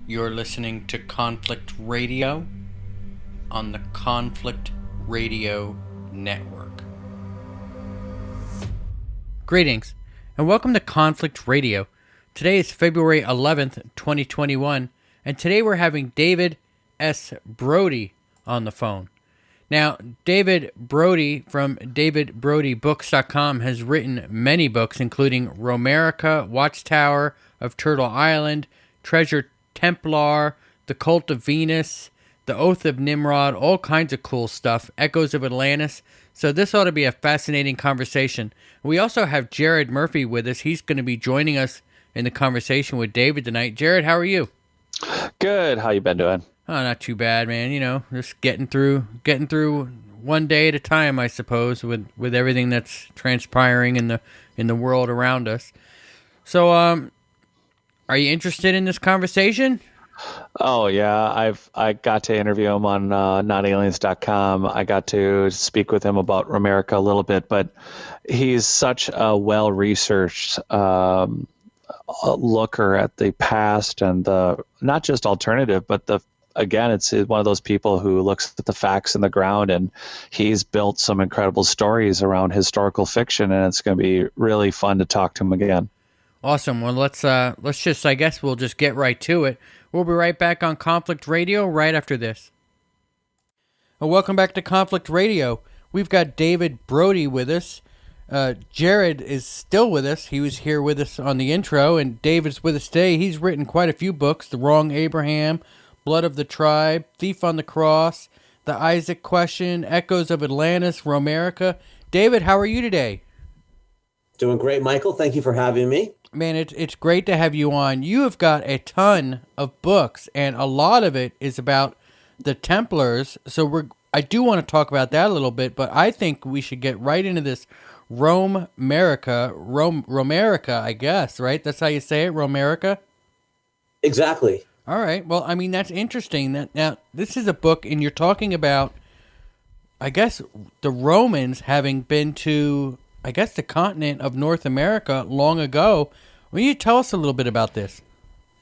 You're listening to Conflict Radio on the Conflict Radio Network. Greetings, and welcome to Conflict Radio. Today is February 11th, 2021, and today we're having David S. Brody on the phone. Now, David Brody from davidbrodybooks.com has written many books, including Romerica, Watchtower of Turtle Island, Treasure Templar, The Cult of Venus, The Oath of Nimrod, all kinds of cool stuff, Echoes of Atlantis. So this ought to be a fascinating conversation. We also have Jared Murphy with us. He's going to be joining us in the conversation with David tonight. Jared, how are you? Good. How you been doing? Oh, not too bad, man. You know, just getting through one day at a time, I suppose, with everything that's transpiring in the world around us. So, are you interested in this conversation? Oh yeah, I got to interview him on notaliens.com. I got to speak with him about Romerica a little bit, but he's such a well-researched looker at the past and the not just alternative, but it's one of those people who looks at the facts in the ground, and he's built some incredible stories around historical fiction, and it's going to be really fun to talk to him again. Awesome. Well, let's just, I guess we'll just get right to it. We'll be right back on Conflict Radio right after this. Well, welcome back to Conflict Radio. We've got David Brody with us. Jared is still with us. He was here with us on the intro, and David's with us today. He's written quite a few books: The Wrong Abraham, Blood of the Tribe, Thief on the Cross, The Isaac Question, Echoes of Atlantis, Romerica. David, how are you today? Doing great, Michael. Thank you for having me. Man, it's great to have you on. You have got a ton of books, and a lot of it is about the Templars. So I do want to talk about that a little bit, but I think we should get right into this Romerica, I guess, right? That's how you say it, Romerica? Exactly. All right. Well, I mean, that's interesting. Now, this is a book, and you're talking about, I guess, the Romans having been to, I guess, the continent of North America long ago. Will you tell us a little bit about this?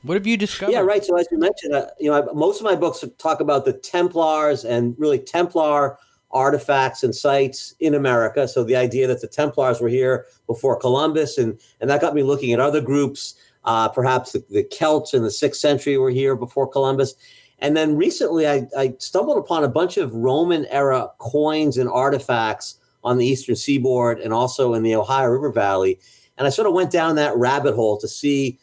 What have you discovered? Yeah, right. So as you mentioned, most of my books talk about the Templars and really Templar artifacts and sites in America. So the idea that the Templars were here before Columbus, and that got me looking at other groups. Perhaps the Celts in the 6th century were here before Columbus. And then recently I stumbled upon a bunch of Roman era coins and artifacts on the eastern seaboard and also in the Ohio River Valley. And I sort of went down that rabbit hole to see,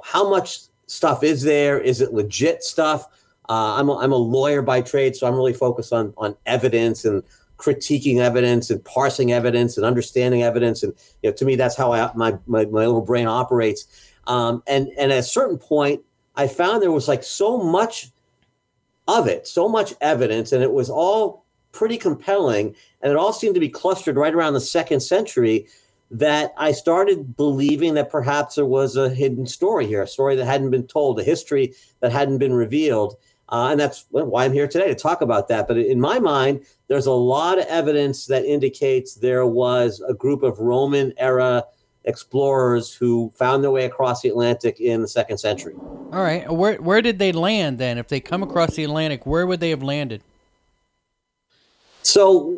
how much stuff is there? Is it legit stuff? I'm a lawyer by trade, so I'm really focused on evidence and critiquing evidence and parsing evidence and understanding evidence. And to me, that's how my little brain operates. And at a certain point, I found there was so much of it, so much evidence, and it was all pretty compelling. And it all seemed to be clustered right around the 2nd century, that I started believing that perhaps there was a hidden story here, a story that hadn't been told, a history that hadn't been revealed. And that's why I'm here today, to talk about that. But in my mind, there's a lot of evidence that indicates there was a group of Roman era explorers who found their way across the Atlantic in the 2nd century. All right. Where did they land then? If they come across the Atlantic, where would they have landed? So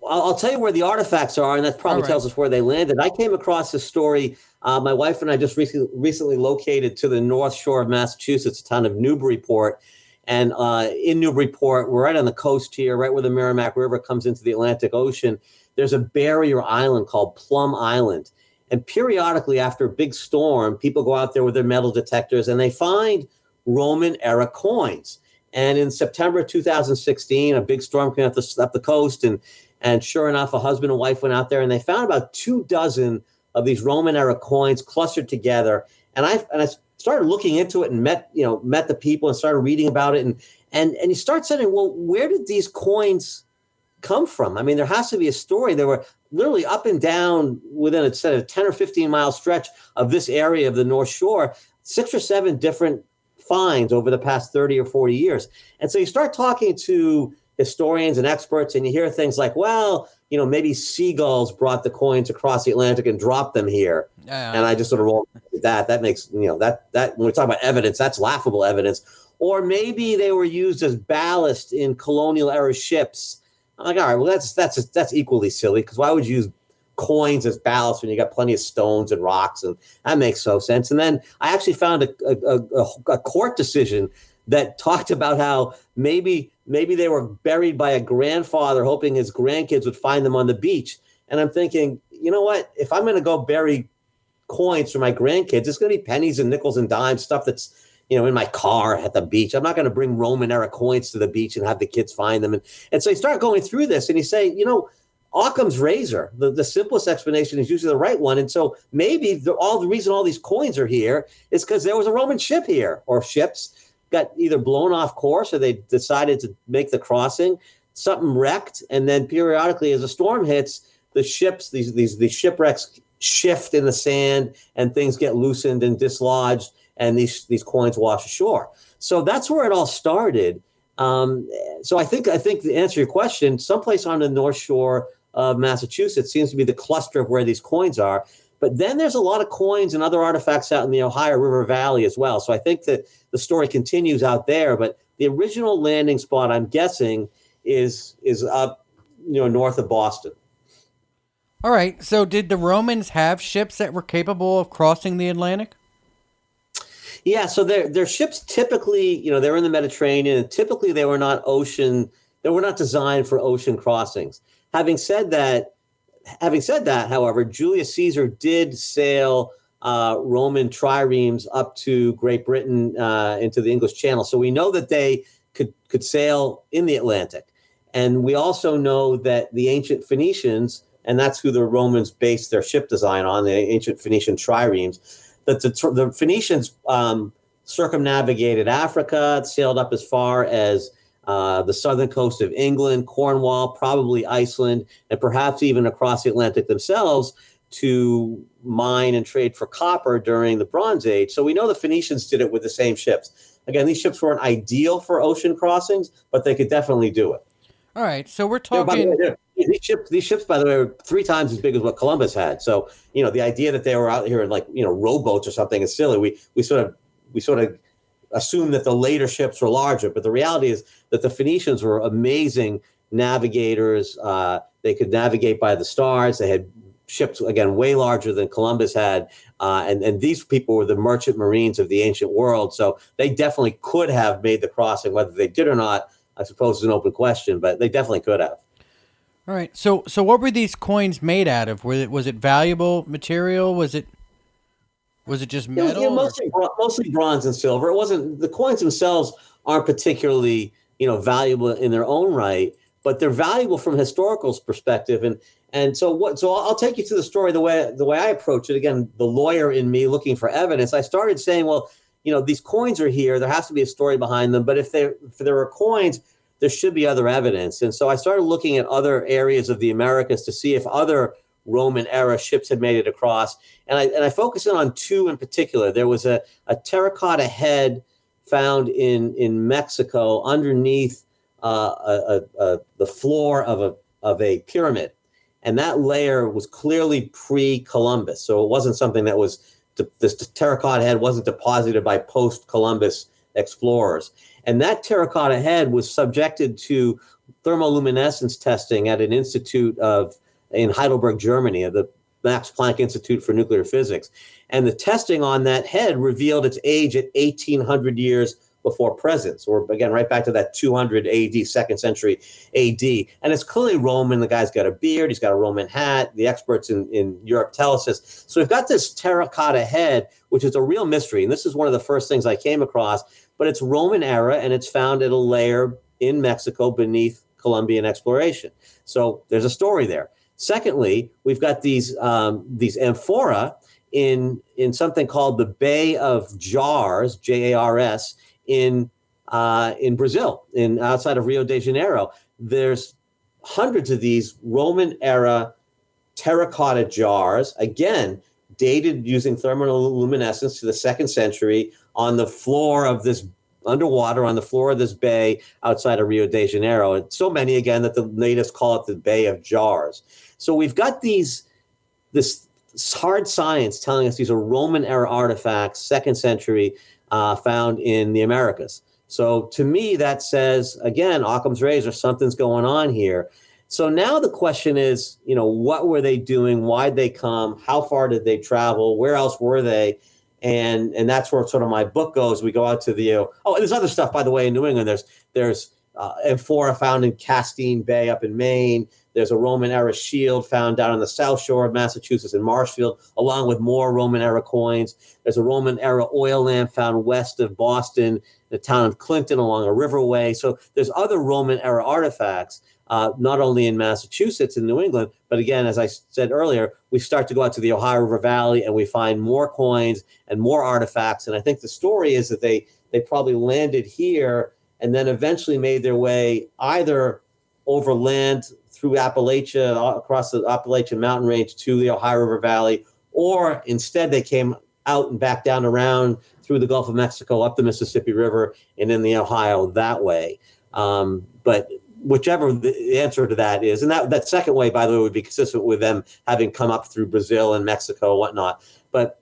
I'll tell you where the artifacts are, and that probably tells us where they landed. I came across this story. My wife and I just recently located to the North Shore of Massachusetts, a town of Newburyport. And in Newburyport, we're right on the coast here, right where the Merrimack River comes into the Atlantic Ocean. There's a barrier island called Plum Island. And periodically, after a big storm, people go out there with their metal detectors and they find Roman era coins. And in September 2016, a big storm came up the coast, and sure enough, a husband and wife went out there and they found about 24 of these Roman era coins clustered together. And I started looking into it and met the people and started reading about it, and you start saying, well, where did these coins come from? I mean, there has to be a story. There were literally up and down within a 10 or 15 mile stretch of this area of the North Shore, 6 or 7 different finds over the past 30 or 40 years. And so you start talking to historians and experts, and you hear things like, well, maybe seagulls brought the coins across the Atlantic and dropped them here. And I just sort of rolled with that. That makes, that when we talk about evidence, that's laughable evidence. Or maybe they were used as ballast in colonial era ships. I'm like, all right, well, that's equally silly, because why would you use coins as ballast when you got plenty of stones and rocks? And that makes no sense. And then I actually found a court decision that talked about how maybe they were buried by a grandfather hoping his grandkids would find them on the beach. And I'm thinking, you know what? If I'm going to go bury coins for my grandkids, it's going to be pennies and nickels and dimes, stuff that's, in my car at the beach. I'm not going to bring Roman era coins to the beach and have the kids find them. And so you start going through this and you say, Occam's razor, the simplest explanation is usually the right one. And so maybe the reason all these coins are here is because there was a Roman ship here, or ships got either blown off course or they decided to make the crossing, something wrecked. And then periodically as a storm hits, the ships, these shipwrecks shift in the sand and things get loosened and dislodged, and these coins wash ashore. So that's where it all started. So I think to answer your question, someplace on the North Shore of Massachusetts seems to be the cluster of where these coins are. But then there's a lot of coins and other artifacts out in the Ohio River Valley as well. So I think that the story continues out there. But the original landing spot, I'm guessing, is up, north of Boston. All right. So did the Romans have ships that were capable of crossing the Atlantic? Yeah, so their ships typically, they're in the Mediterranean, and typically they were not designed for ocean crossings. Having said that, however, Julius Caesar did sail Roman triremes up to Great Britain into the English Channel. So we know that they could sail in the Atlantic. And we also know that the ancient Phoenicians, and that's who the Romans based their ship design on, the ancient Phoenician triremes, that the Phoenicians circumnavigated Africa, sailed up as far as the southern coast of England, Cornwall, probably Iceland, and perhaps even across the Atlantic themselves to mine and trade for copper during the Bronze Age. So we know the Phoenicians did it with the same ships. Again, these ships weren't ideal for ocean crossings, but they could definitely do it. All right, so we're talking... These ships, by the way, are 3 times as big as what Columbus had. So, the idea that they were out here in rowboats or something is silly. We sort of assume that the later ships were larger, but the reality is that the Phoenicians were amazing navigators. They could navigate by the stars. They had ships, again, way larger than Columbus had. And these people were the merchant marines of the ancient world. So they definitely could have made the crossing. Whether they did or not, I suppose is an open question, but they definitely could have. All right. So what were these coins made out of? Was it valuable material? Was it just metal? Mostly bronze and silver. It wasn't, the coins themselves aren't particularly, valuable in their own right, but they're valuable from a historical perspective. And so I'll take you to the story the way I approach it. Again, the lawyer in me looking for evidence, I started saying, well, these coins are here. There has to be a story behind them. But if there are coins, there should be other evidence. And so I started looking at other areas of the Americas to see if other Roman era ships had made it across. And I focused in on 2 in particular. There was a terracotta head found in Mexico underneath the floor of a pyramid. And that layer was clearly pre-Columbus. So it wasn't something that was, this terracotta head wasn't deposited by post-Columbus explorers. And that terracotta head was subjected to thermoluminescence testing at an institute in Heidelberg, Germany, at the Max Planck Institute for Nuclear Physics. And the testing on that head revealed its age at 1,800 years before present. So we're, again, right back to that 200 AD, 2nd century AD. And it's clearly Roman. The guy's got a beard. He's got a Roman hat. The experts in Europe tell us this. So we've got this terracotta head, which is a real mystery. And this is one of the first things I came across. But it's Roman era, and it's found at a layer in Mexico beneath Columbian exploration. So there's a story there. Secondly, we've got these amphora in something called the Bay of Jars, Jars, in Brazil, outside of Rio de Janeiro. There's hundreds of these Roman era terracotta jars, again, dated using thermoluminescence to the 2nd century, on the floor of this underwater on the floor of this bay outside of Rio de Janeiro. And so many, again, that the natives call it the Bay of Jars. So we've got this hard science telling us these are Roman era artifacts, 2nd century, found in the Americas. So to me, that says, again, Occam's razor, something's going on here. So now the question is, what were they doing? Why'd they come? How far did they travel? Where else were they? And that's where sort of my book goes. We go out to the, and there's other stuff, by the way, in New England. There's amphora found in Castine Bay up in Maine. There's a Roman era shield found down on the south shore of Massachusetts in Marshfield, along with more Roman era coins. There's a Roman era oil lamp found west of Boston, the town of Clinton, along a riverway. So there's other Roman era artifacts, not only in Massachusetts and New England, but again, as I said earlier, we start to go out to the Ohio River Valley and we find more coins and more artifacts. And I think the story is that they probably landed here and then eventually made their way either overland through Appalachia, across the Appalachian mountain range to the Ohio River Valley, or instead they came out and back down around through the Gulf of Mexico, up the Mississippi River, and in the Ohio that way. But whichever the answer to that is, and that second way, by the way, would be consistent with them having come up through Brazil and Mexico and whatnot. But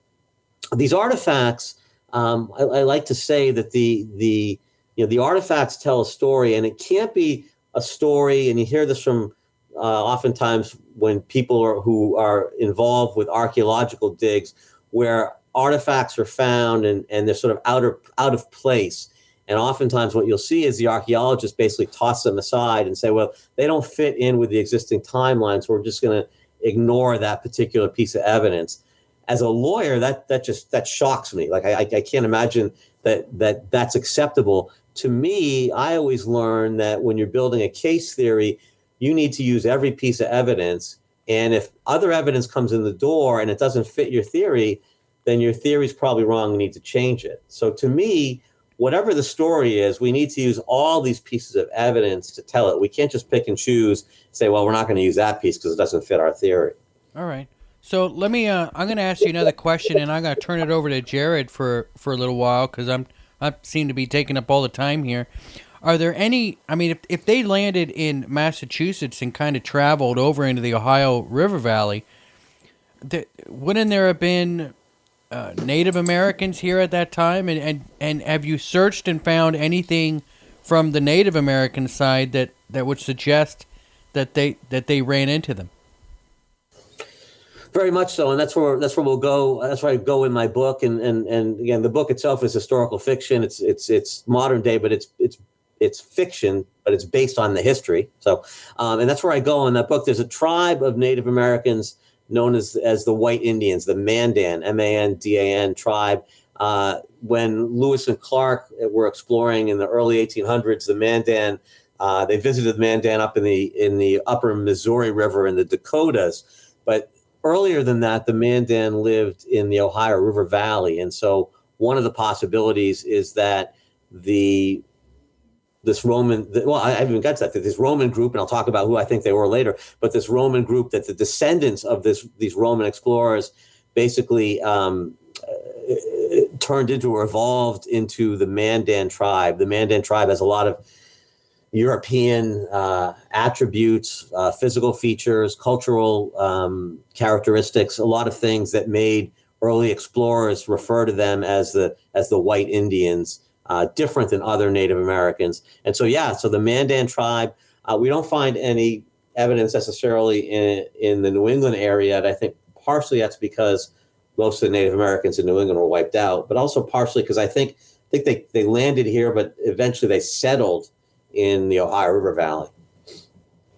these artifacts, I like to say that the artifacts tell a story, and it can't be a story, and you hear this from oftentimes when people who are involved with archaeological digs, where artifacts are found and they're sort of out of place. And oftentimes what you'll see is the archaeologists basically toss them aside and say, well, they don't fit in with the existing timeline, so we're just going to ignore that particular piece of evidence. As a lawyer, that shocks me. Like I can't imagine that's acceptable. To me, I always learn that when you're building a case theory, you need to use every piece of evidence. And if other evidence comes in the door and it doesn't fit your theory, then your theory is probably wrong. You need to change it. So to me, whatever the story is, we need to use all these pieces of evidence to tell it. We can't just pick and choose, say, well, we're not going to use that piece because it doesn't fit our theory. All right. So let me, I'm going to ask you another question, and I'm going to turn it over to Jared for a little while because I seem to be taking up all the time here. Are there any, if they landed in Massachusetts and kind of traveled over into the Ohio River Valley, wouldn't there have been Native Americans here at that time? And have you searched and found anything from the Native American side that would suggest that they ran into them? Very much so, and that's where we'll go. That's where I go in my book, and again, the book itself is historical fiction. It's modern day, but it's fiction, but it's based on the history. So, and that's where I go in that book. There's a tribe of Native Americans known as the White Indians, the Mandan, Mandan tribe. When Lewis and Clark were exploring in the early 1800s, the Mandan, they visited the Mandan up in the upper Missouri River in the Dakotas, but earlier than that, the Mandan lived in the Ohio River Valley. And so one of the possibilities is that I haven't even got to that, this Roman group, and I'll talk about who I think they were later, but this Roman group, that the descendants of these Roman explorers basically turned into or evolved into the Mandan tribe. The Mandan tribe has a lot of European attributes, physical features, cultural characteristics, a lot of things that made early explorers refer to them as the White Indians, different than other Native Americans. And so the Mandan tribe, we don't find any evidence necessarily in the New England area. And I think partially that's because most of the Native Americans in New England were wiped out, but also partially because I think they landed here, but eventually they settled in the Ohio River Valley.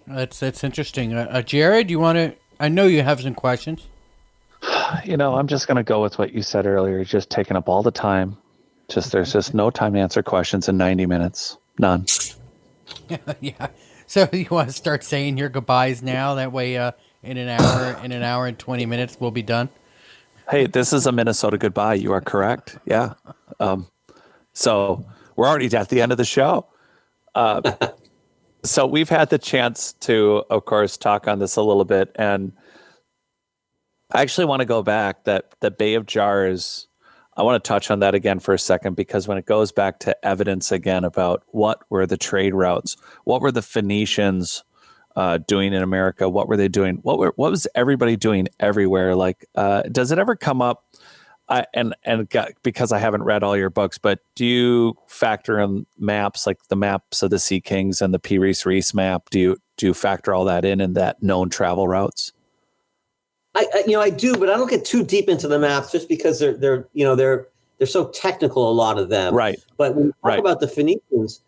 That's interesting. Jared, you want to? I know you have some questions. I'm just going to go with what you said earlier. Just taking up all the time. There's just no time to answer questions in 90 minutes. None. Yeah. So you want to start saying your goodbyes now? That way, in an hour and 20 minutes, we'll be done. Hey, this is a Minnesota goodbye. You are correct. Yeah. So we're already at the end of the show. So we've had the chance to, of course, talk on this a little bit, and I actually want to go back that the Bay of Jars, I want to touch on that again for a second, because when it goes back to evidence again about what were the trade routes, what were the Phoenicians doing in America, what were they doing, what was everybody doing everywhere? Like, does it ever come up? Because I haven't read all your books, but do you factor in maps like the maps of the Sea Kings and the P. Reese map? Do you factor all that in that known travel routes? I do, but I don't get too deep into the maps just because they're so technical, a lot of them. Right. But when we talk about the Phoenicians,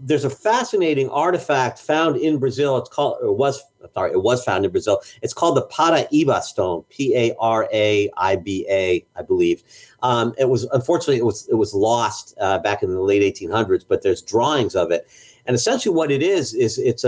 there's a fascinating artifact found in Brazil. It was found in Brazil. It's called the Paraiba stone, Paraiba, I believe. Unfortunately it was lost back in the late 1800s, but there's drawings of it. And essentially what it is it's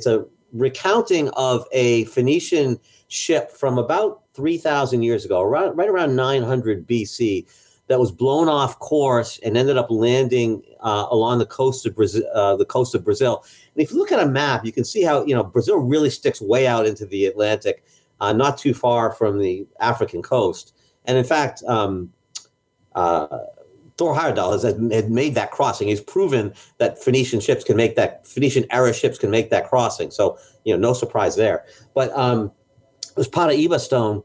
a recounting of a Phoenician ship from about 3,000 years ago, right around 900 BC, that was blown off course and ended up landing along the coast of Brazil. And if you look at a map, you can see how Brazil really sticks way out into the Atlantic, not too far from the African coast. And in fact, Thor Heyerdahl had made that crossing. He's proven that Phoenician era ships can make that crossing. So, no surprise there. But this Paraiba stone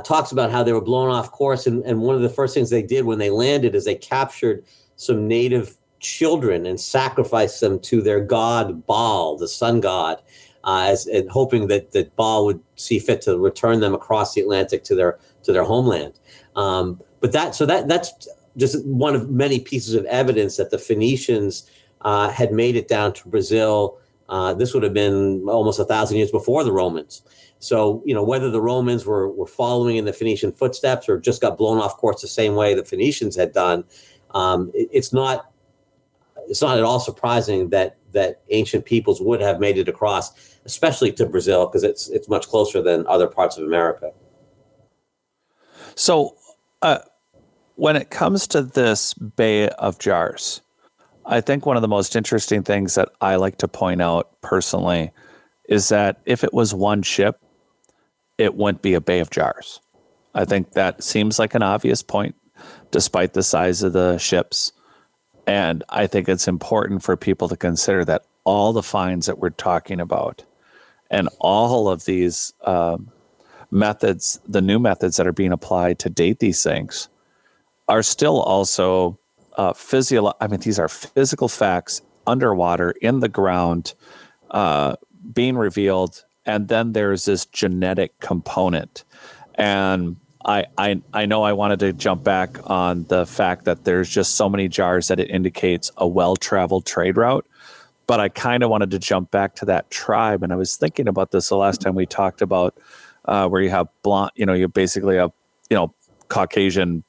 talks about how they were blown off course. And one of the first things they did when they landed is they captured some native children and sacrificed them to their god Baal, the sun god, and hoping that Baal would see fit to return them across the Atlantic to their homeland. But that's just one of many pieces of evidence that the Phoenicians had made it down to Brazil. This would have been almost 1,000 years before the Romans. So, whether the Romans were following in the Phoenician footsteps or just got blown off course the same way the Phoenicians had done, it's not at all surprising that ancient peoples would have made it across, especially to Brazil, because it's much closer than other parts of America. So, when it comes to this Bay of Jars, I think one of the most interesting things that I like to point out personally is that if it was one ship, it wouldn't be a Bay of Jars. I think that seems like an obvious point, despite the size of the ships. And I think it's important for people to consider that all the finds that we're talking about and all of these methods, the new methods that are being applied to date these things, are still also these are physical facts underwater in the ground being revealed. And then there's this genetic component. And I know I wanted to jump back on the fact that there's just so many jars that it indicates a well-traveled trade route. But I kind of wanted to jump back to that tribe. And I was thinking about this the last time we talked about where you have blonde, you basically have, Caucasian,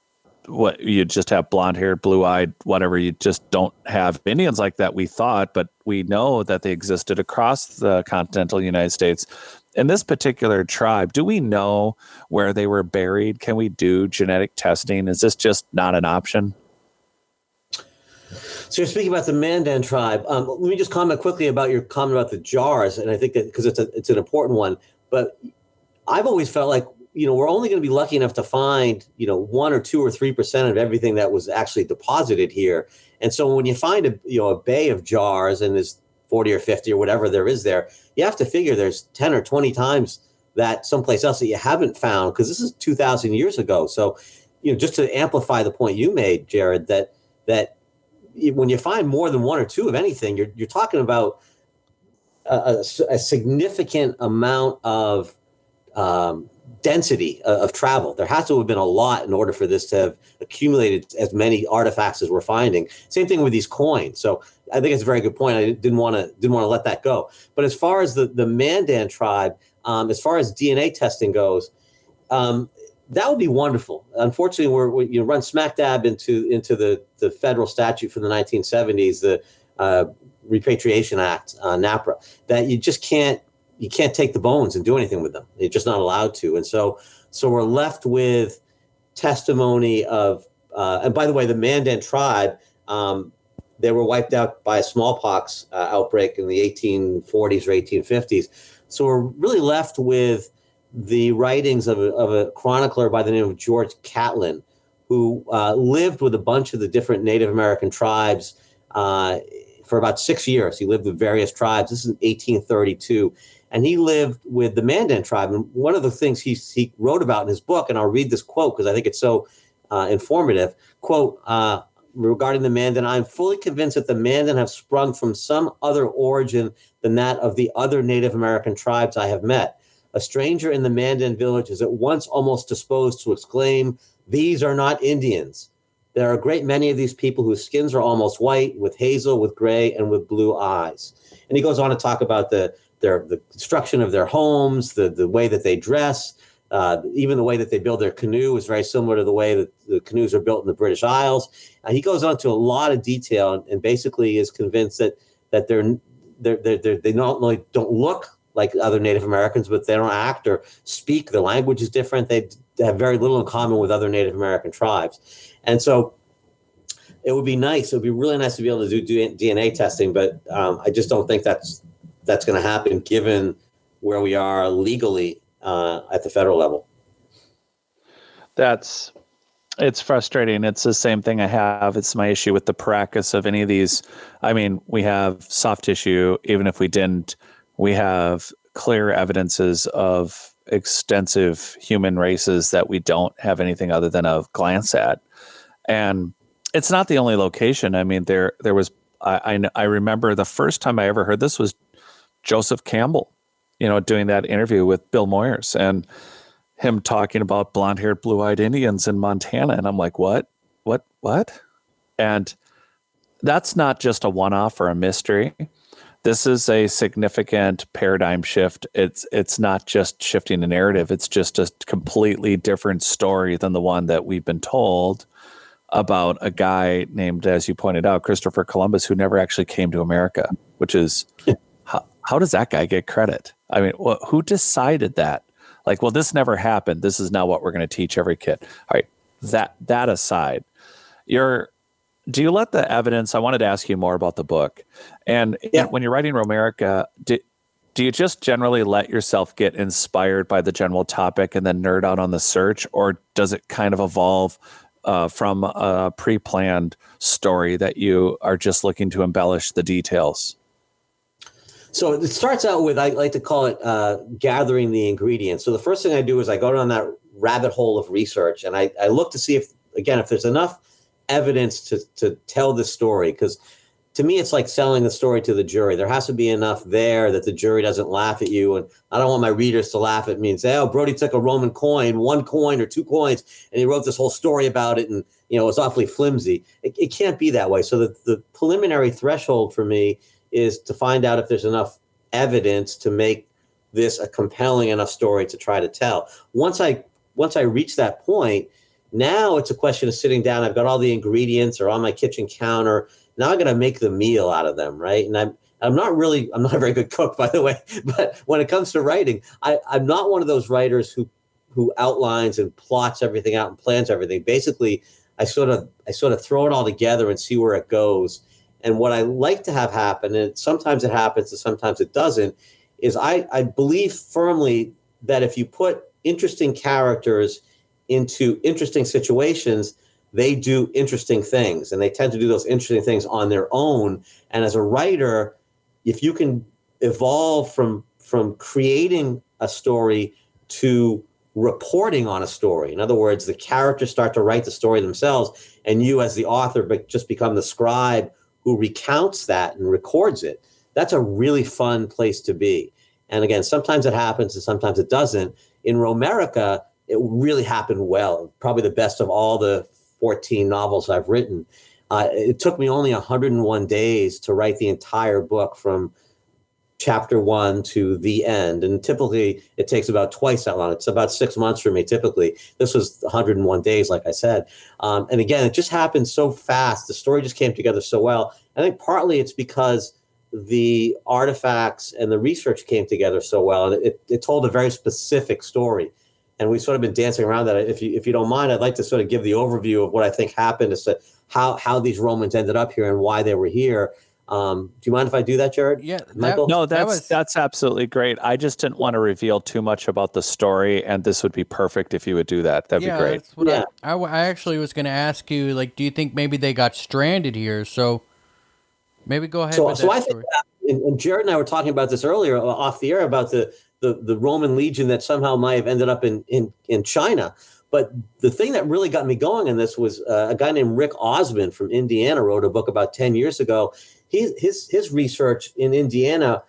what you just have blonde haired, blue eyed, whatever. You just don't have Indians like that, we thought, but we know that they existed across the continental United States. In this particular tribe, do we know where they were buried? Can we do genetic testing? Is this just not an option? So you're speaking about the Mandan tribe. Let me just comment quickly about your comment about the jars, and I think that because it's an important one. But I've always felt like we're only going to be lucky enough to find 1 or 2 or 3% of everything that was actually deposited here. And so when you find a bay of jars and there's 40 or 50 or whatever there is there, you have to figure there's 10 or 20 times that someplace else that you haven't found, because this is 2,000 years ago. So just to amplify the point you made, Jared, that when you find more than 1 or 2 of anything, you're talking about a significant amount of density of travel. There has to have been a lot in order for this to have accumulated as many artifacts as we're finding. Same thing with these coins. So I think it's a very good point. I didn't want to let that go. But as far as the Mandan tribe, as far as DNA testing goes, that would be wonderful. Unfortunately, we run smack dab into the federal statute from the 1970s, the Repatriation Act, NAPRA, that you just can't take the bones and do anything with them. You're just not allowed to. And so we're left with testimony of, and by the way, the Mandan tribe, they were wiped out by a smallpox outbreak in the 1840s or 1850s. So we're really left with the writings of a chronicler by the name of George Catlin, who lived with a bunch of the different Native American tribes for about 6 years. He lived with various tribes. This is in 1832. And he lived with the Mandan tribe. And one of the things he wrote about in his book, and I'll read this quote because I think it's so informative, quote, regarding the Mandan, I'm fully convinced that the Mandan have sprung from some other origin than that of the other Native American tribes I have met. A stranger in the Mandan village is at once almost disposed to exclaim, "These are not Indians." There are a great many of these people whose skins are almost white, with hazel, with gray, and with blue eyes. And he goes on to talk about the construction of their homes, the way that they dress, even the way that they build their canoe is very similar to the way that the canoes are built in the British Isles. He goes on to a lot of detail and basically is convinced that they not only don't look like other Native Americans, but they don't act or speak. Their language is different. They have very little in common with other Native American tribes. And so it would be nice. It would be really nice to be able to do DNA testing, but I just don't think that's going to happen given where we are legally at the federal level. It's frustrating. It's the same thing I have. It's my issue with the practice of any of these. I mean, we have soft tissue. Even if we didn't, we have clear evidences of extensive human races that we don't have anything other than a glance at. And it's not the only location. I mean, there was, I remember the first time I ever heard this was Joseph Campbell, doing that interview with Bill Moyers and him talking about blonde-haired, blue-eyed Indians in Montana. And I'm like, what? And that's not just a one-off or a mystery. This is a significant paradigm shift. It's not just shifting the narrative. It's just a completely different story than the one that we've been told about a guy named, as you pointed out, Christopher Columbus, who never actually came to America, which is, how does that guy get credit? I mean, who decided that? Like, well, this never happened. This is now what we're going to teach every kid. All right, that aside, do you let the evidence, I wanted to ask you more about the book. And when you're writing Romerica, do you just generally let yourself get inspired by the general topic and then nerd out on the search? Or does it kind of evolve from a pre-planned story that you are just looking to embellish the details? So it starts out with, I like to call it gathering the ingredients. So the first thing I do is I go down that rabbit hole of research and I look to see if there's enough evidence to tell the story. Because to me, it's like selling the story to the jury. There has to be enough there that the jury doesn't laugh at you. And I don't want my readers to laugh at me and say, oh, Brody took a Roman coin, 1 coin or 2 coins, and he wrote this whole story about it. And, it's awfully flimsy. It can't be that way. So the preliminary threshold for me is to find out if there's enough evidence to make this a compelling enough story to try to tell. Once I reach that point, now it's a question of sitting down. I've got all the ingredients are on my kitchen counter. Now I got to make the meal out of them, right? And I'm not a very good cook, by the way, but when it comes to writing, I'm not one of those writers who outlines and plots everything out and plans everything. Basically, I sort of throw it all together and see where it goes. And what I like to have happen, and sometimes it happens and sometimes it doesn't, is I believe firmly that if you put interesting characters into interesting situations, they do interesting things, and they tend to do those interesting things on their own. And as a writer, if you can evolve from creating a story to reporting on a story, in other words, the characters start to write the story themselves, and you as the author just become the scribe who recounts that and records it, that's a really fun place to be. And again, sometimes it happens and sometimes it doesn't. In Romerica, it really happened well, probably the best of all the 14 novels I've written. It took me only 101 days to write the entire book from chapter 1 to the end. And typically it takes about twice that long. It's about 6 months for me, typically. This was 101 days, like I said. And again, it just happened so fast. The story just came together so well. I think partly it's because the artifacts and the research came together so well. And it told a very specific story. And we've sort of been dancing around that. If you don't mind, I'd like to sort of give the overview of what I think happened as to how these Romans ended up here and why they were here. Do you mind if I do that, Jared? Yeah, Michael? No, that was that's absolutely great. I just didn't want to reveal too much about the story, and this would be perfect if you would do that. That'd be yeah. great. That's what Yeah. I actually was going to ask you. Like, do you think maybe they got stranded here? So maybe go ahead with So that I think, story. and Jared and I were talking about this earlier off the air about the Roman legion that somehow might have ended up in China. But the thing that really got me going in this was a guy named Rick Osmond from Indiana wrote a book about 10 years ago. His research in Indiana,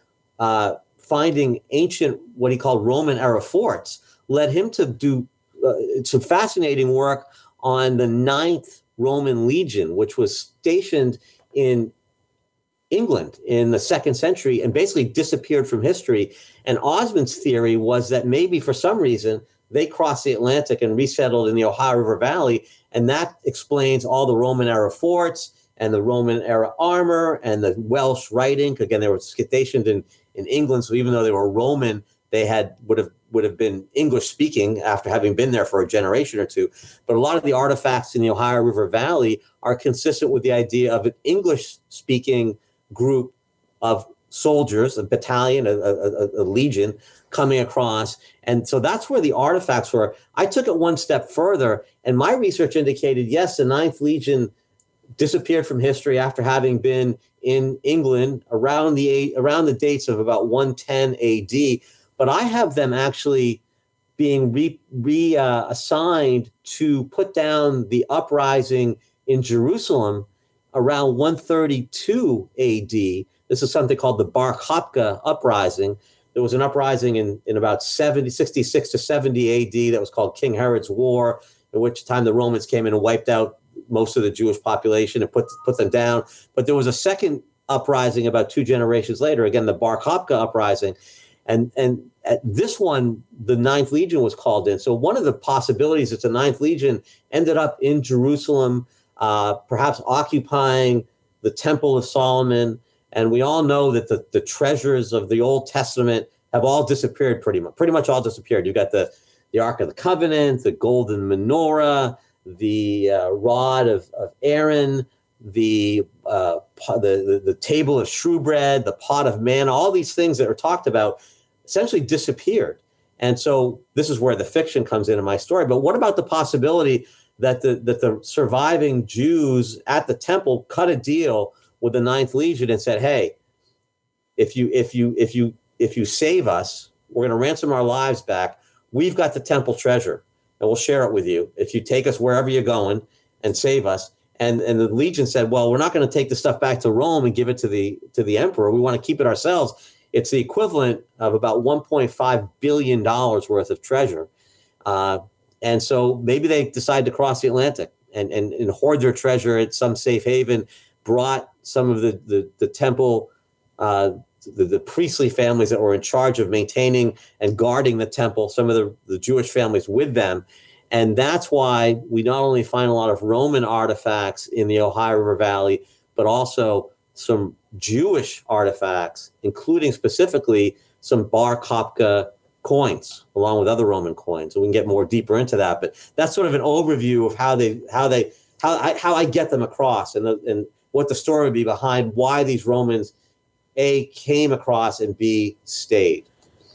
finding ancient, what he called Roman era forts, led him to do some fascinating work on the Ninth Roman Legion, which was stationed in England in the second century and basically disappeared from history. And Osmond's theory was that maybe for some reason they crossed the Atlantic and resettled in the Ohio River Valley. And that explains all the Roman era forts and the Roman era armor and the Welsh writing. Again, they were stationed in England. So even though they were Roman, they would have been English speaking after having been there for a generation or two. But a lot of the artifacts in the Ohio River Valley are consistent with the idea of an English speaking group of soldiers, a battalion, a legion coming across. And so that's where the artifacts were. I took it one step further, and my research indicated, yes, the Ninth Legion disappeared from history after having been in England around the dates of about 110 AD. But I have them actually being reassigned to put down the uprising in Jerusalem around 132 AD. This is something called the Bar Kokhba uprising. There was an uprising in about 66 to 70 AD that was called King Herod's War, in which time the Romans came in and wiped out most of the Jewish population and put them down. But there was a second uprising about 2 generations later, again, the Bar Kokhba uprising. And at this one, the Ninth Legion was called in. So one of the possibilities is the Ninth Legion ended up in Jerusalem, perhaps occupying the Temple of Solomon. And we all know that the treasures of the Old Testament have all disappeared, pretty much all disappeared. You've got the Ark of the Covenant, the golden menorah, the rod of Aaron, the table of shewbread, the pot of manna, all these things that are talked about essentially disappeared. And so this is where the fiction comes in my story. But what about the possibility that the surviving Jews at the temple cut a deal with the Ninth Legion and said, "Hey, if you save us, we're going to ransom our lives back. We've got the temple treasure, and we'll share it with you if you take us wherever you're going and save us." And the Legion said, "Well, we're not going to take the stuff back to Rome and give it to the emperor. We want to keep it ourselves." It's the equivalent of about $1.5 billion worth of treasure. And so maybe they decide to cross the Atlantic and hoard their treasure at some safe haven, brought some of the temple, the priestly families that were in charge of maintaining and guarding the temple, some of the Jewish families with them. And that's why we not only find a lot of Roman artifacts in the Ohio River Valley, but also some Jewish artifacts, including specifically some Bar Kokhba coins, along with other Roman coins. And we can get more deeper into that. But that's sort of an overview of how I get them across and what the story would be behind why these Romans, A, came across, and B, stayed.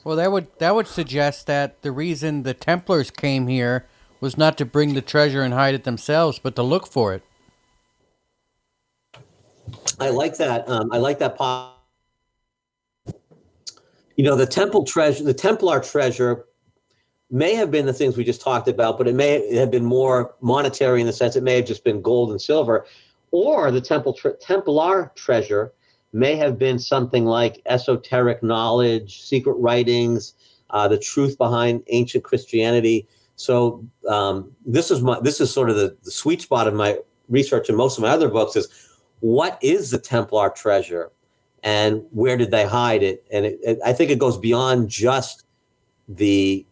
Well, that would suggest that the reason the Templars came here was not to bring the treasure and hide it themselves, but to look for it. I like that. I like that. The temple treasure, the Templar treasure, may have been the things we just talked about, but it may have been more monetary in the sense it may have just been gold and silver, or the Templar treasure may have been something like esoteric knowledge, secret writings, the truth behind ancient Christianity. So this is sort of the sweet spot of my research and most of my other books is what is the Templar treasure and where did they hide it? And I think it goes beyond just the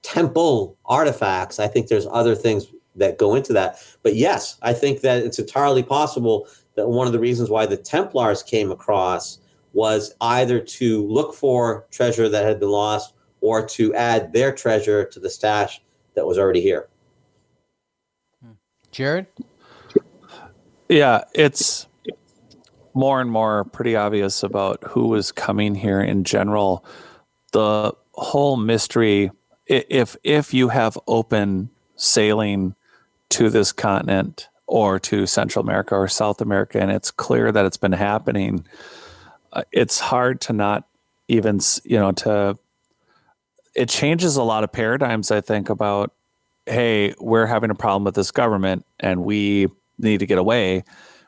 temple artifacts. I think there's other things that go into that. But yes, I think that it's entirely possible that one of the reasons why the Templars came across was either to look for treasure that had been lost or to add their treasure to the stash that was already here. Jared? Yeah, it's more and more pretty obvious about who was coming here in general. The whole mystery, if you have open sailing to this continent or to Central America or South America, and it's clear that it's been happening, it's hard to not even, it changes a lot of paradigms, I think, about, hey, we're having a problem with this government and we need to get away.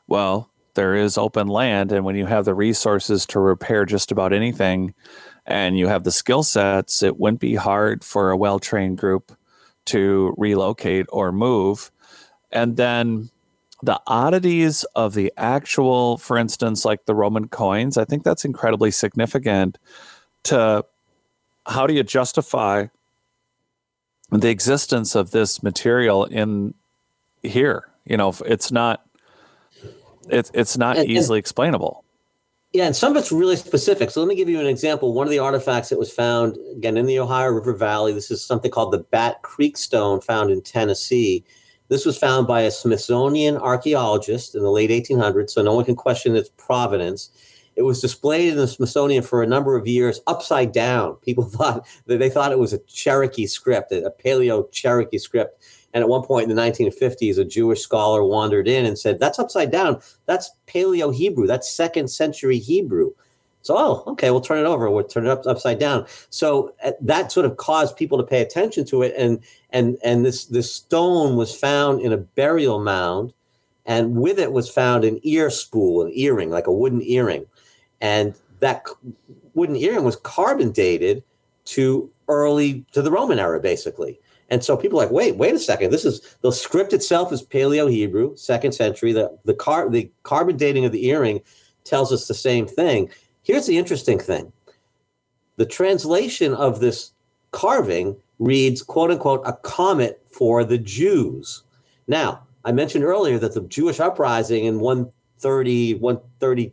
Well, there is open land, and when you have the resources to repair just about anything and you have the skill sets, it wouldn't be hard for a well-trained group to relocate or move. And then the oddities of the actual, for instance, like the Roman coins, I think that's incredibly significant to how do you justify the existence of this material in here? It's not easily explainable. Yeah, and some of it's really specific. So let me give you an example. One of the artifacts that was found, again, in the Ohio River Valley, this is something called the Bat Creek Stone found in Tennessee. This was found by a Smithsonian archaeologist in the late 1800s, so no one can question its provenance. It was displayed in the Smithsonian for a number of years upside down. People thought it was a Cherokee script, a Paleo-Cherokee script. And at one point in the 1950s, a Jewish scholar wandered in and said, that's upside down. That's Paleo-Hebrew. That's 2nd century Hebrew. So, okay, we'll turn it over. We'll turn it upside down. So that sort of caused people to pay attention to it. And this stone was found in a burial mound. And with it was found an ear spool, an earring, like a wooden earring. And that wooden earring was carbon dated to the Roman era, basically. And so people are like, wait a second. The script itself is Paleo-Hebrew, 2nd century. The carbon dating of the earring tells us the same thing. Here's the interesting thing. The translation of this carving reads, quote unquote, a comet for the Jews. Now, I mentioned earlier that the Jewish uprising in 132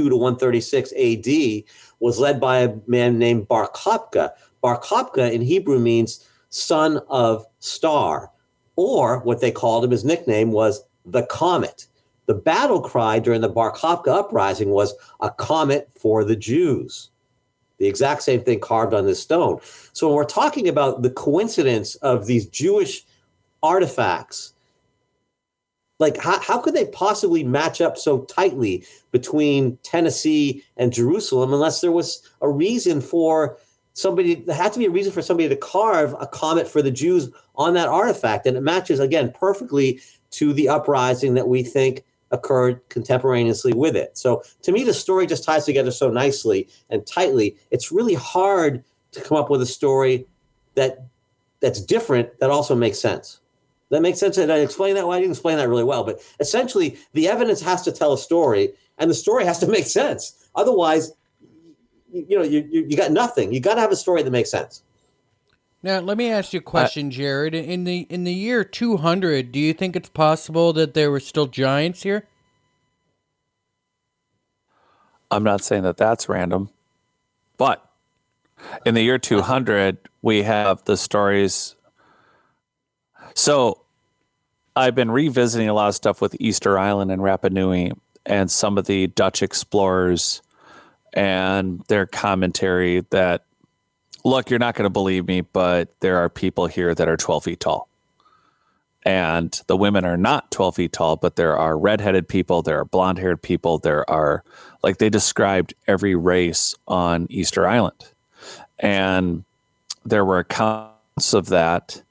to 136 AD was led by a man named Bar Kokhba. Bar Kokhba in Hebrew means son of star, or what they called him, his nickname was the comet. The battle cry during the Bar Kokhba uprising was a comet for the Jews. The exact same thing carved on this stone. So when we're talking about the coincidence of these Jewish artifacts, like how could they possibly match up so tightly between Tennessee and Jerusalem unless there was a reason for there had to be a reason for somebody to carve a comet for the Jews on that artifact. And it matches, again, perfectly to the uprising that we think occurred contemporaneously with it. So to me, the story just ties together so nicely and tightly. It's really hard to come up with a story that's different, that also makes sense. That makes sense. Did I explain that? Well, I didn't explain that really well. But essentially, the evidence has to tell a story, and the story has to make sense. Otherwise, you got nothing. You got to have a story that makes sense. Now, let me ask you a question, Jared. In the year 200, do you think it's possible that there were still giants here? I'm not saying that that's random, but in the year 200, we have the stories. So I've been revisiting a lot of stuff with Easter Island and Rapa Nui and some of the Dutch explorers and their commentary that, look, you're not going to believe me, but there are people here that are 12 feet tall. And the women are not 12 feet tall, but there are redheaded people, there are blonde-haired people, there are, like, they described every race on Easter Island. And there were accounts of that.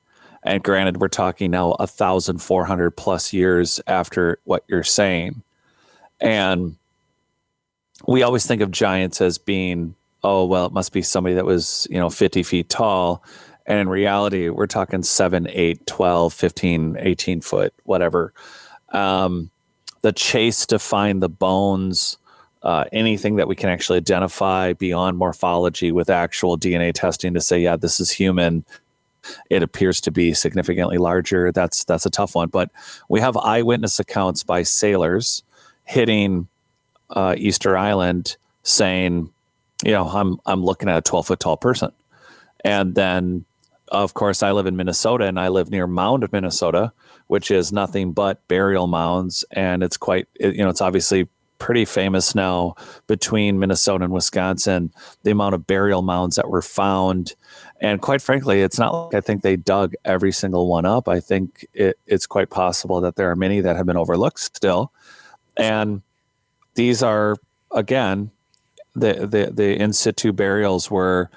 And granted, we're talking now 1,400 plus years after what you're saying. And we always think of giants as being, oh, well, it must be somebody that was, 50 feet tall. And in reality, we're talking 7, 8, 12, 15, 18 foot, whatever. The chase to find the bones, anything that we can actually identify beyond morphology with actual DNA testing to say, yeah, this is human. It appears to be significantly larger. That's a tough one. But we have eyewitness accounts by sailors hitting Easter Island saying, I'm looking at a 12-foot tall person. And then, of course, I live in Minnesota, and I live near Mound, Minnesota, which is nothing but burial mounds. And it's it's obviously pretty famous now between Minnesota and Wisconsin, the amount of burial mounds that were found. And quite frankly, it's not like I think they dug every single one up. I think it's quite possible that there are many that have been overlooked still. And these are, again, the in situ burials were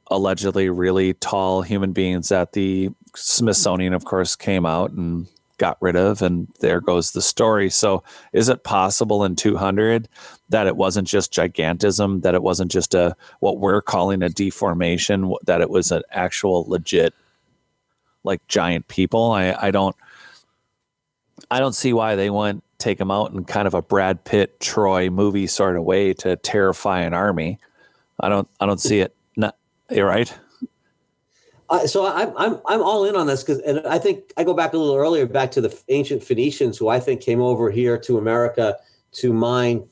allegedly really tall human beings that the Smithsonian, of course, came out and got rid of, and there goes the story. So is it possible in 200 that it wasn't just gigantism, that it wasn't just what we're calling a deformation, that it was an actual legit, like, giant people? I don't see why they wouldn't take them out in kind of a Brad Pitt, Troy movie sort of way to terrify an army. I don't see it. Not, you're right. So I'm all in on this and I think I go back a little earlier, back to the ancient Phoenicians, who I think came over here to America to mine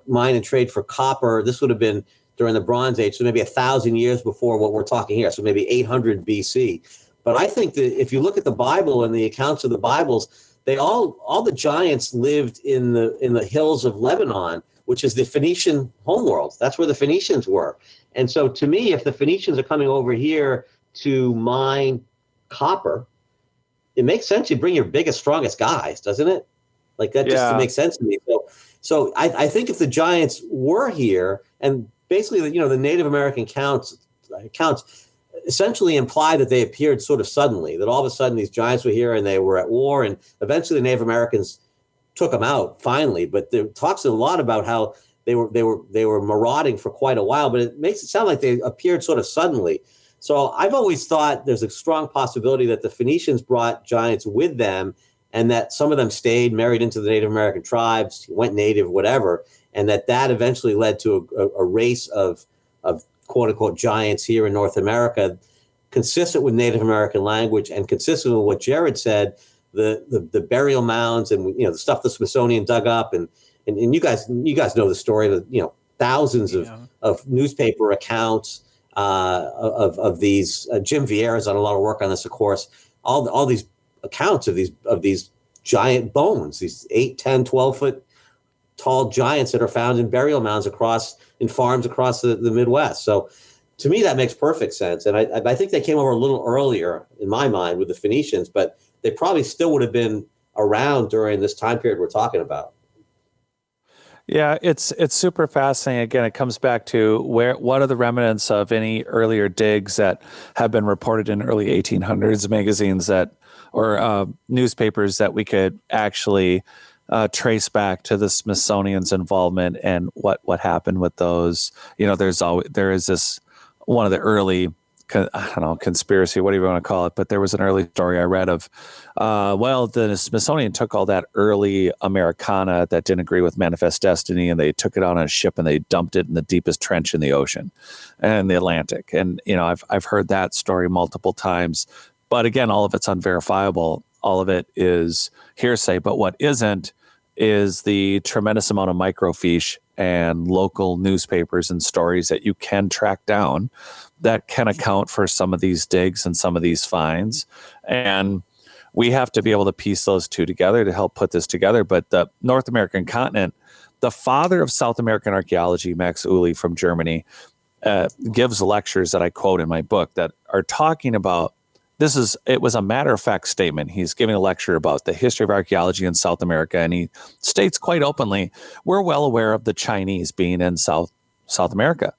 and trade for copper. This would have been during the Bronze Age, so maybe 1,000 years before what we're talking here, so maybe 800 BC. But I think that if you look at the Bible and the accounts of the Bibles, all the giants lived in the hills of Lebanon, which is the Phoenician homeworld. That's where the Phoenicians were. And so to me, if the Phoenicians are coming over here to mine copper, it makes sense you bring your biggest, strongest guys, doesn't it? Like that just makes sense to me. So I think if the giants were here, and basically, the Native American accounts essentially imply that they appeared sort of suddenly, that all of a sudden these giants were here and they were at war, and eventually the Native Americans took them out finally. But there talks a lot about how they were marauding for quite a while, but it makes it sound like they appeared sort of suddenly. So I've always thought there's a strong possibility that the Phoenicians brought giants with them, and that some of them stayed, married into the Native American tribes, went native, whatever, and that eventually led to a race of quote unquote giants here in North America, consistent with Native American language and consistent with what Jared said, the burial mounds and the stuff the Smithsonian dug up, and you guys know the story of thousands of newspaper accounts. Of these, Jim Vieira's done a lot of work on this, of course. All these accounts of these giant bones, these 8, 10, 12-foot tall giants that are found in burial mounds in farms across the Midwest. So to me, that makes perfect sense. And I think they came over a little earlier, in my mind, with the Phoenicians, but they probably still would have been around during this time period we're talking about. Yeah, it's super fascinating. Again, it comes back to what are the remnants of any earlier digs that have been reported in early 1800s magazines or newspapers that we could actually trace back to the Smithsonian's involvement and what happened with those. There is this one of the early, I don't know, conspiracy, whatever you want to call it, but there was an early story I read of, the Smithsonian took all that early Americana that didn't agree with Manifest Destiny, and they took it on a ship and they dumped it in the deepest trench in the ocean and the Atlantic. And, I've heard that story multiple times, but again, all of it's unverifiable. All of it is hearsay, but what isn't is the tremendous amount of microfiche and local newspapers and stories that you can track down that can account for some of these digs and some of these finds. And we have to be able to piece those two together to help put this together. But the North American continent, the father of South American archaeology, Max Uli from Germany, gives lectures that I quote in my book that are talking about it was a matter-of-fact statement. He's giving a lecture about the history of archaeology in South America, and he states quite openly, we're well aware of the Chinese being in South America.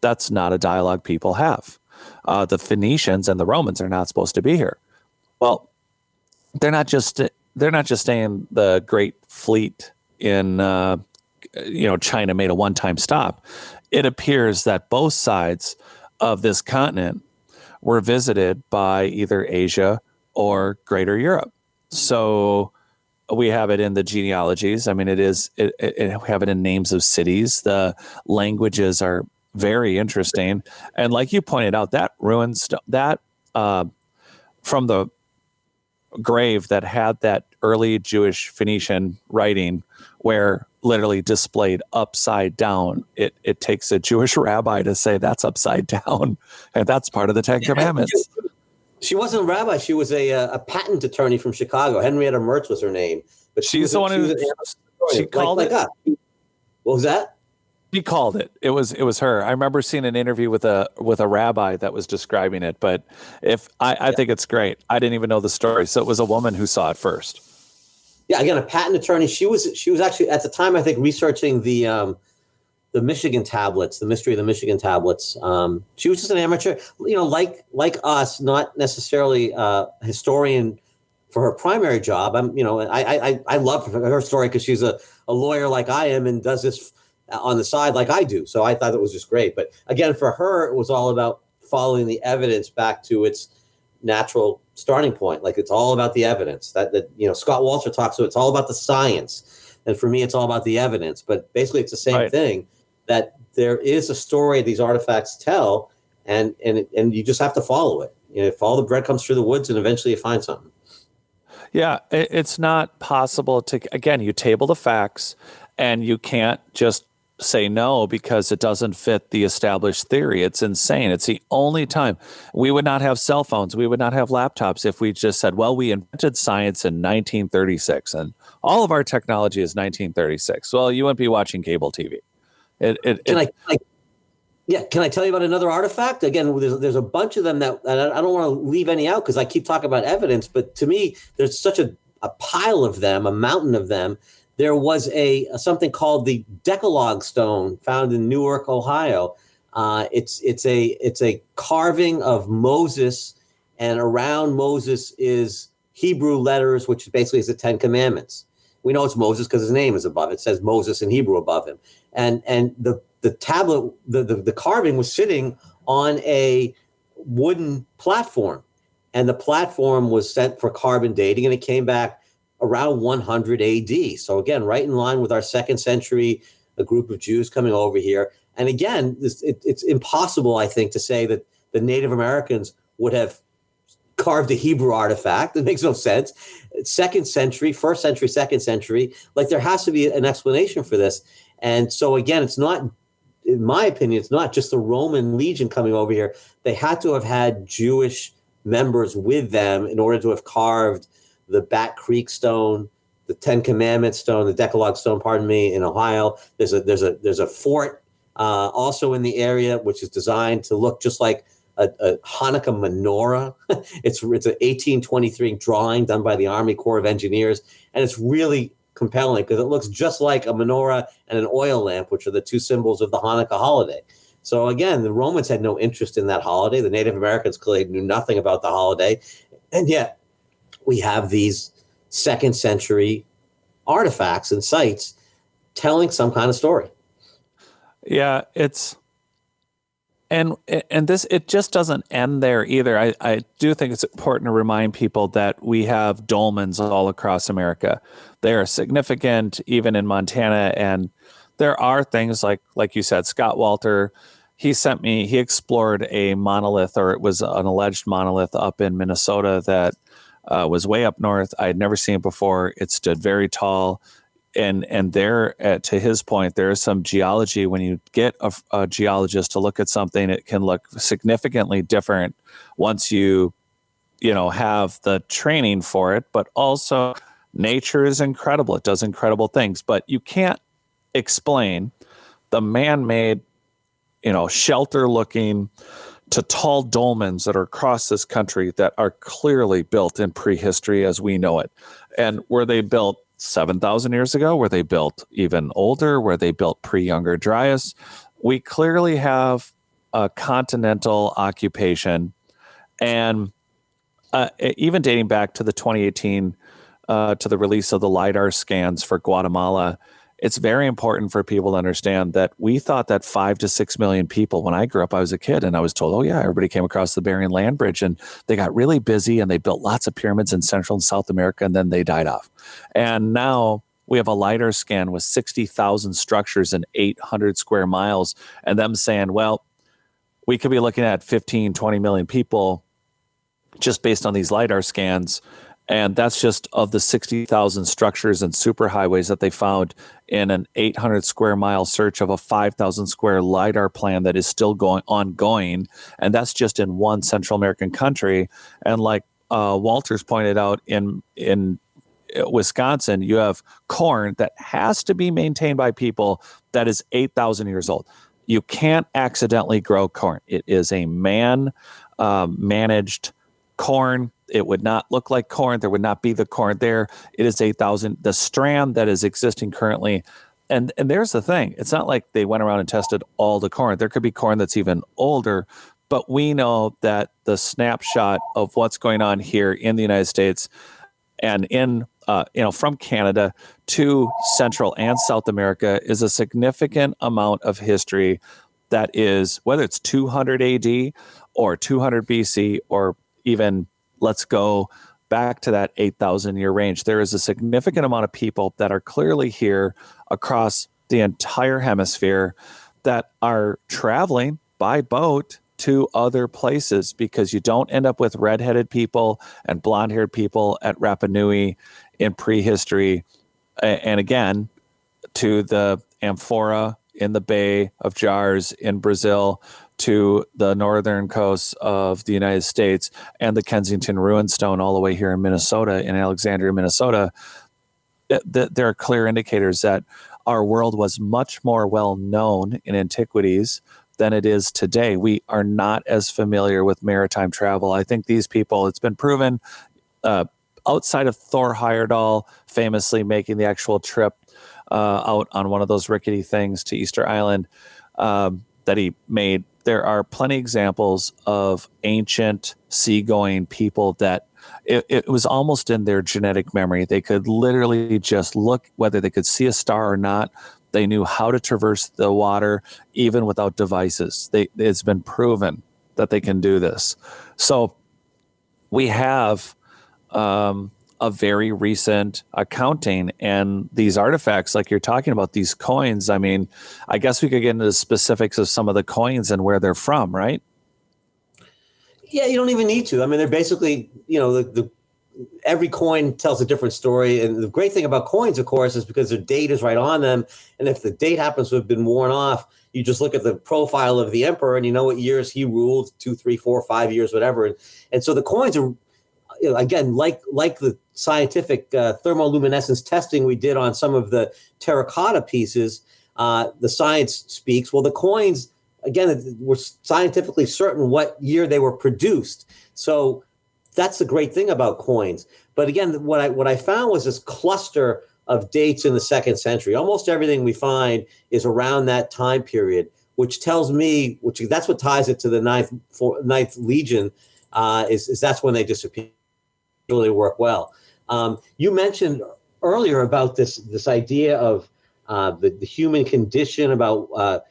That's not a dialogue people have. The Phoenicians and the Romans are not supposed to be here. Well, they're not just saying the Great Fleet in China made a one-time stop. It appears that both sides of this continent were visited by either Asia or Greater Europe. So we have it in the genealogies. I mean, we have it in names of cities. The languages are very interesting. And like you pointed out, that ruins that from the grave that had that early Jewish Phoenician writing where literally displayed upside down. It takes a Jewish rabbi to say that's upside down, and that's part of the Ten Commandments. She wasn't a rabbi. She was a patent attorney from Chicago. Henrietta Mertz was her name. But she's the one who she called it. What was that? She called it. It was her. I remember seeing an interview with a rabbi that was describing it. But I think it's great. I didn't even know the story, so it was a woman who saw it first. Yeah, again, a patent attorney. She was actually at the time, I think, researching the Michigan tablets, the mystery of the Michigan tablets. She was just an amateur, like us, not necessarily a historian for her primary job. I love her story because she's a lawyer like I am and does this on the side like I do. So I thought it was just great. But again, for her, it was all about following the evidence back to its natural starting point. Like, it's all about the evidence that Scott Walter talks about. It's all about the science. And for me, it's all about the evidence. But basically, it's the same thing, that there is a story these artifacts tell, and you just have to follow it. Follow the breadcrumbs through the woods, and eventually you find something. Yeah, it's not possible to, again, you table the facts, and you can't just say no because it doesn't fit the established theory. It's insane. It's the only time. We would not have cell phones. We would not have laptops if we just said, well, we invented science in 1936, and all of our technology is 1936. Well, you wouldn't be watching cable TV. Can I tell you about another artifact? Again, there's a bunch of them that I don't want to leave any out because I keep talking about evidence, but to me, there's such a pile of them, a mountain of them. There was something called the Decalogue stone found in Newark, Ohio. It's a carving of Moses, and around Moses is Hebrew letters, which basically is the Ten Commandments. We know it's Moses because his name is above it. It says Moses in Hebrew above him. And the tablet, the carving was sitting on a wooden platform, and the platform was sent for carbon dating, and it came back around 100 AD. So again, right in line with our 2nd century, a group of Jews coming over here. And again, it's impossible, I think, to say that the Native Americans would have carved a Hebrew artifact. It makes no sense. 2nd century, 1st century, 2nd century, like, there has to be an explanation for this. And so again, it's not, in my opinion, it's not just the Roman legion coming over here. They had to have had Jewish members with them in order to have carved the Bat Creek stone, the Ten Commandments stone, the Decalogue stone, in Ohio. There's a fort also in the area, which is designed to look just like a Hanukkah menorah. It's an 1823 drawing done by the Army Corps of Engineers, and it's really compelling because it looks just like a menorah and an oil lamp, which are the two symbols of the Hanukkah holiday. So again, the Romans had no interest in that holiday. The Native Americans clearly knew nothing about the holiday, and yet we have these 2nd century artifacts and sites telling some kind of story. Yeah, and this, it just doesn't end there either. I do think it's important to remind people that we have dolmens all across America. They are significant even in Montana, and there are things like you said, Scott Walter, he explored a monolith, or it was an alleged monolith up in Minnesota that was way up north. I had never seen it before. It stood very tall. And there, to his point, there is some geology. When you get a geologist to look at something, it can look significantly different once you have the training for it. But also, nature is incredible. It does incredible things. But you can't explain the man-made, shelter-looking to tall dolmens that are across this country that are clearly built in prehistory as we know it. And were they built 7,000 years ago? Were they built even older? Were they built pre-Younger Dryas? We clearly have a continental occupation, and even dating back to the 2018 to the release of the LiDAR scans for Guatemala, it's very important for people to understand that we thought that 5 to 6 million people, when I grew up, I was a kid, and I was told, oh yeah, everybody came across the Bering Land Bridge, and they got really busy, and they built lots of pyramids in Central and South America, and then they died off. And now we have a LiDAR scan with 60,000 structures in 800 square miles, and them saying, well, we could be looking at 15, 20 million people just based on these LiDAR scans. And that's just of the 60,000 structures and superhighways that they found in an 800 square mile search of a 5,000 square LiDAR plan that is still ongoing. And that's just in one Central American country. And like Walters pointed out, in Wisconsin, you have corn that has to be maintained by people that is 8,000 years old. You can't accidentally grow corn. It is a managed corn. It would not look like corn. There would not be the corn there. It is 8,000. The strand that is existing currently, and there's the thing. It's not like they went around and tested all the corn. There could be corn that's even older, but we know that the snapshot of what's going on here in the United States and in from Canada to Central and South America is a significant amount of history that is, whether it's 200 AD or 200 BC or even, let's go back to that 8,000 year range. There is a significant amount of people that are clearly here across the entire hemisphere that are traveling by boat to other places, because you don't end up with redheaded people and blonde-haired people at Rapa Nui in prehistory. And again, to the amphora in the Bay of Jars in Brazil, to the northern coasts of the United States, and the Kensington Ruin Stone all the way here in Minnesota, in Alexandria, Minnesota. There are clear indicators that our world was much more well known in antiquities than it is today. We are not as familiar with maritime travel. I think these people, it's been proven, outside of Thor Heyerdahl famously making the actual trip out on one of those rickety things to Easter Island that he made, there are plenty of examples of ancient seagoing people that it was almost in their genetic memory. They could literally just look, whether they could see a star or not. They knew how to traverse the water even without devices. It's been proven that they can do this. So we have a very recent accounting, and these artifacts, like you're talking about, these coins. I mean, I guess we could get into the specifics of some of the coins and where they're from, right? Yeah, you don't even need to. I mean, they're basically, every coin tells a different story. And the great thing about coins, of course, is because their date is right on them. And if the date happens to have been worn off, you just look at the profile of the emperor and you know what years he ruled, 2, 3, 4, 5 years, whatever. And so the coins are, again, like the scientific thermoluminescence testing we did on some of the terracotta pieces, the science speaks. Well, the coins, again, we're scientifically certain what year they were produced. So that's the great thing about coins. But again, what I found was this cluster of dates in the 2nd century. Almost everything we find is around that time period, which tells me, that's what ties it to the ninth Legion, is that's when they disappear. Really work well. You mentioned earlier about this idea of the human condition, about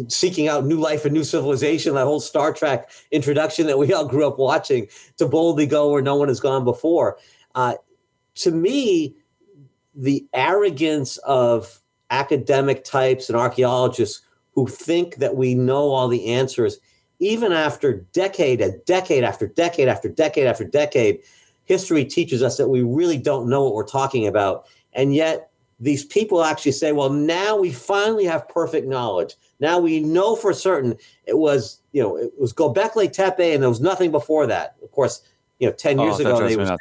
seeking out new life and new civilization, that whole Star Trek introduction that we all grew up watching, to boldly go where no one has gone before. To me, the arrogance of academic types and archaeologists who think that we know all the answers, even after decade after decade, history teaches us that we really don't know what we're talking about. And yet these people actually say, well, now we finally have perfect knowledge. Now we know for certain it was Göbekli Tepe, and there was nothing before that. Of course, 10 years ago they were saying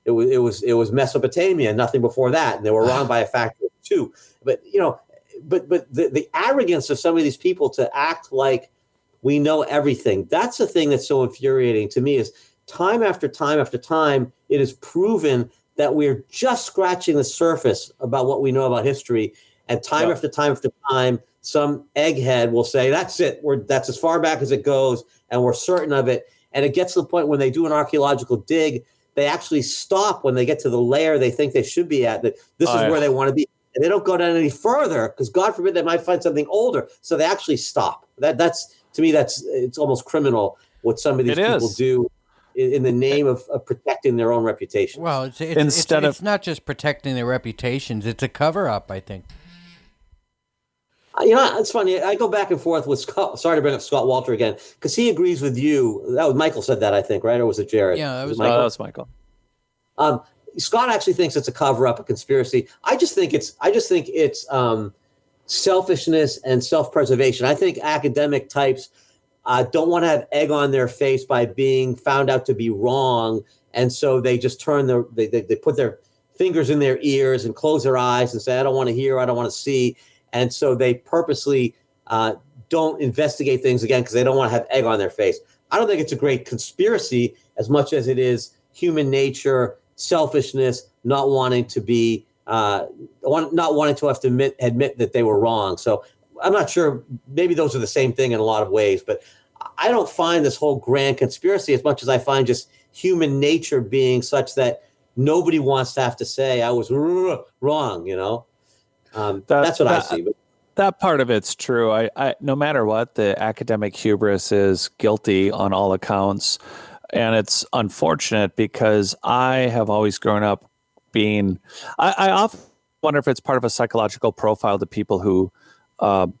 it was Mesopotamia, nothing before that, and they were wrong by a factor of 2. But the arrogance of some of these people to act like we know everything, that's the thing that's so infuriating to me. Is time after time after time, it is proven that we're just scratching the surface about what we know about history, and time after time after time, some egghead will say, that's it. That's as far back as it goes, and we're certain of it. And it gets to the point when they do an archaeological dig, they actually stop when they get to the layer they think they should be at, that this is where they want to be. And they don't go down any further, because God forbid they might find something older. So they actually stop. That's to me, it's almost criminal what some of these people do in the name of protecting their own reputation. Well, it's not just protecting their reputations. It's a cover-up, I think. It's funny. I go back and forth with Scott. Sorry to bring up Scott Walter again, because he agrees with you. That was Michael said that, I think, right? Or was it Jared? Yeah, that was Michael. That was Michael. Scott actually thinks it's a cover-up, a conspiracy. I just think it's selfishness and self-preservation. I think academic types don't want to have egg on their face by being found out to be wrong And so they just they put their fingers in their ears and close their eyes and say, I don't want to hear, I don't want to see. And so they purposely don't investigate things again because they don't want to have egg on their face. I don't think it's a great conspiracy as much as it is human nature, selfishness, not wanting to be, not wanting to have to admit that they were wrong. So I'm not sure, maybe those are the same thing in a lot of ways, but I don't find this whole grand conspiracy as much as I find just human nature being such that nobody wants to have to say I was wrong, you know? That's what I see. But that part of it's true. I no matter what, the academic hubris is guilty on all accounts. And it's unfortunate because I have always grown up being, I often wonder if it's part of a psychological profile to people who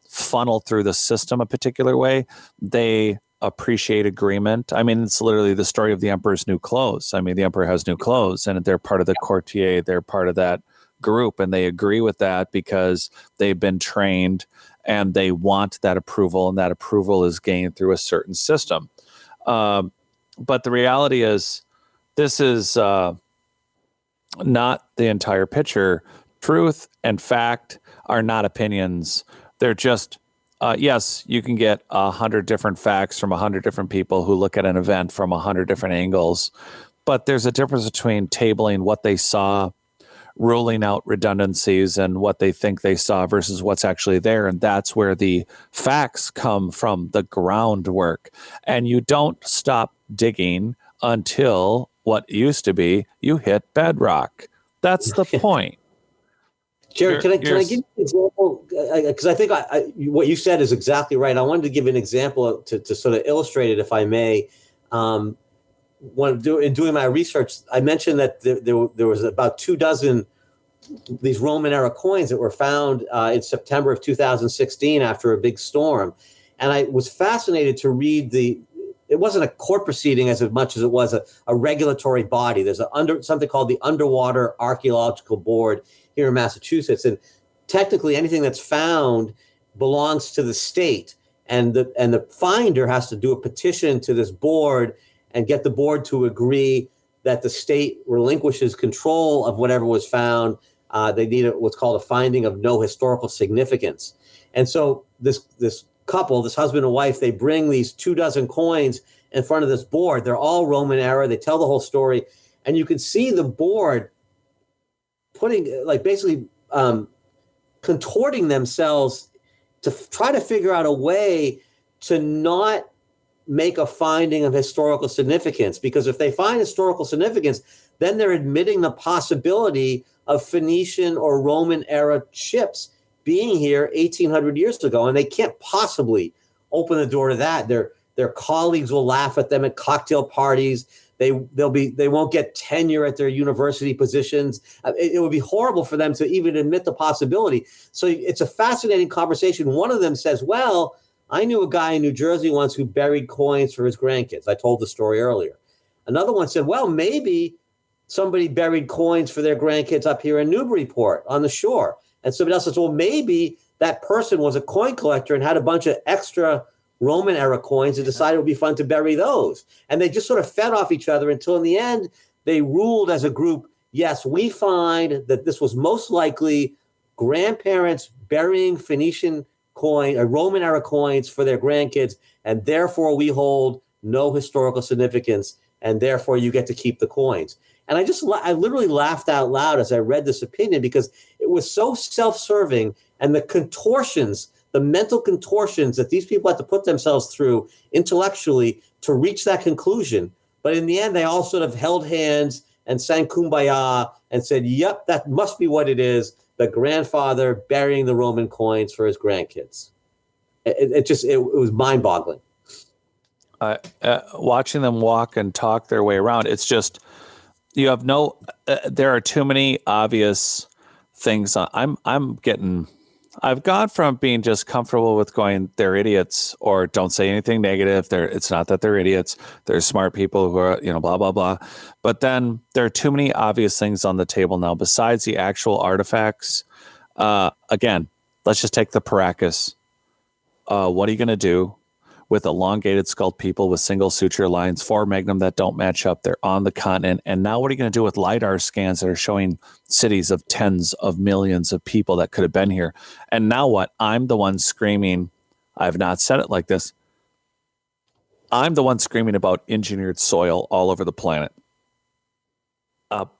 funnel through the system a particular way. They appreciate agreement. I mean, it's literally the story of the emperor's new clothes. I mean, the emperor has new clothes and they're part of the courtier. They're part of that group and they agree with that because they've been trained and they want that approval, and that approval is gained through a certain system. But the reality is this is not the entire picture. Truth and fact are not opinions. They're just, yes, you can get 100 different facts from 100 different people who look at an event from 100 different angles, but there's a difference between tabling what they saw, ruling out redundancies and what they think they saw versus what's actually there. And that's where the facts come from, the groundwork. And you don't stop digging until what used to be you hit bedrock. That's the point. Jared, can I give you an example? Because I think what you said is exactly right. I wanted to give an example to sort of illustrate it, if I may. In doing my research, I mentioned that there was about 24 these Roman era coins that were found in September of 2016 after a big storm. And I was fascinated to read it wasn't a court proceeding as much as it was a regulatory body. There's something called the Underwater Archaeological Board here in Massachusetts. And technically anything that's found belongs to the state. And the finder has to do a petition to this board and get the board to agree that the state relinquishes control of whatever was found. They need what's called a finding of no historical significance. And so this couple, this husband and wife, they bring these 24 coins in front of this board. They're all Roman era. They tell the whole story. And you can see the board basically contorting themselves to try to figure out a way to not make a finding of historical significance, because if they find historical significance, then they're admitting the possibility of Phoenician or Roman era ships being here 1,800 years ago, and they can't possibly open the door to that. Their colleagues will laugh at them at cocktail parties. They won't get tenure at their university positions. It would be horrible for them to even admit the possibility. So it's a fascinating conversation. One of them says, well, I knew a guy in New Jersey once who buried coins for his grandkids. I told the story earlier. Another one said, well, maybe somebody buried coins for their grandkids up here in Newburyport on the shore. And somebody else says, well, maybe that person was a coin collector and had a bunch of extra Roman era coins and decided it would be fun to bury those. And they just sort of fed off each other until in the end, they ruled as a group, yes, we find that this was most likely grandparents burying Phoenician coin or Roman era coins for their grandkids, and therefore we hold no historical significance, and therefore you get to keep the coins. And I literally laughed out loud as I read this opinion because it was so self-serving, and the mental contortions that these people had to put themselves through intellectually to reach that conclusion. But in the end, they all sort of held hands and sang Kumbaya and said, yep, that must be what it is. The grandfather burying the Roman coins for his grandkids. It was mind-boggling. Watching them walk and talk their way around, it's just, you have there are too many obvious things. I've gone from being just comfortable with going, they're idiots, or don't say anything negative. It's not that they're idiots. They're smart people who are, blah, blah, blah. But then there are too many obvious things on the table now besides the actual artifacts. Again, let's just take the Paracas. What are you going to do with elongated skulled people with single suture lines, four magnum that don't match up. They're on the continent. And now what are you going to do with LiDAR scans that are showing cities of tens of millions of people that could have been here? And now what? I'm the one screaming. I've not said it like this. I'm the one screaming about engineered soil all over the planet.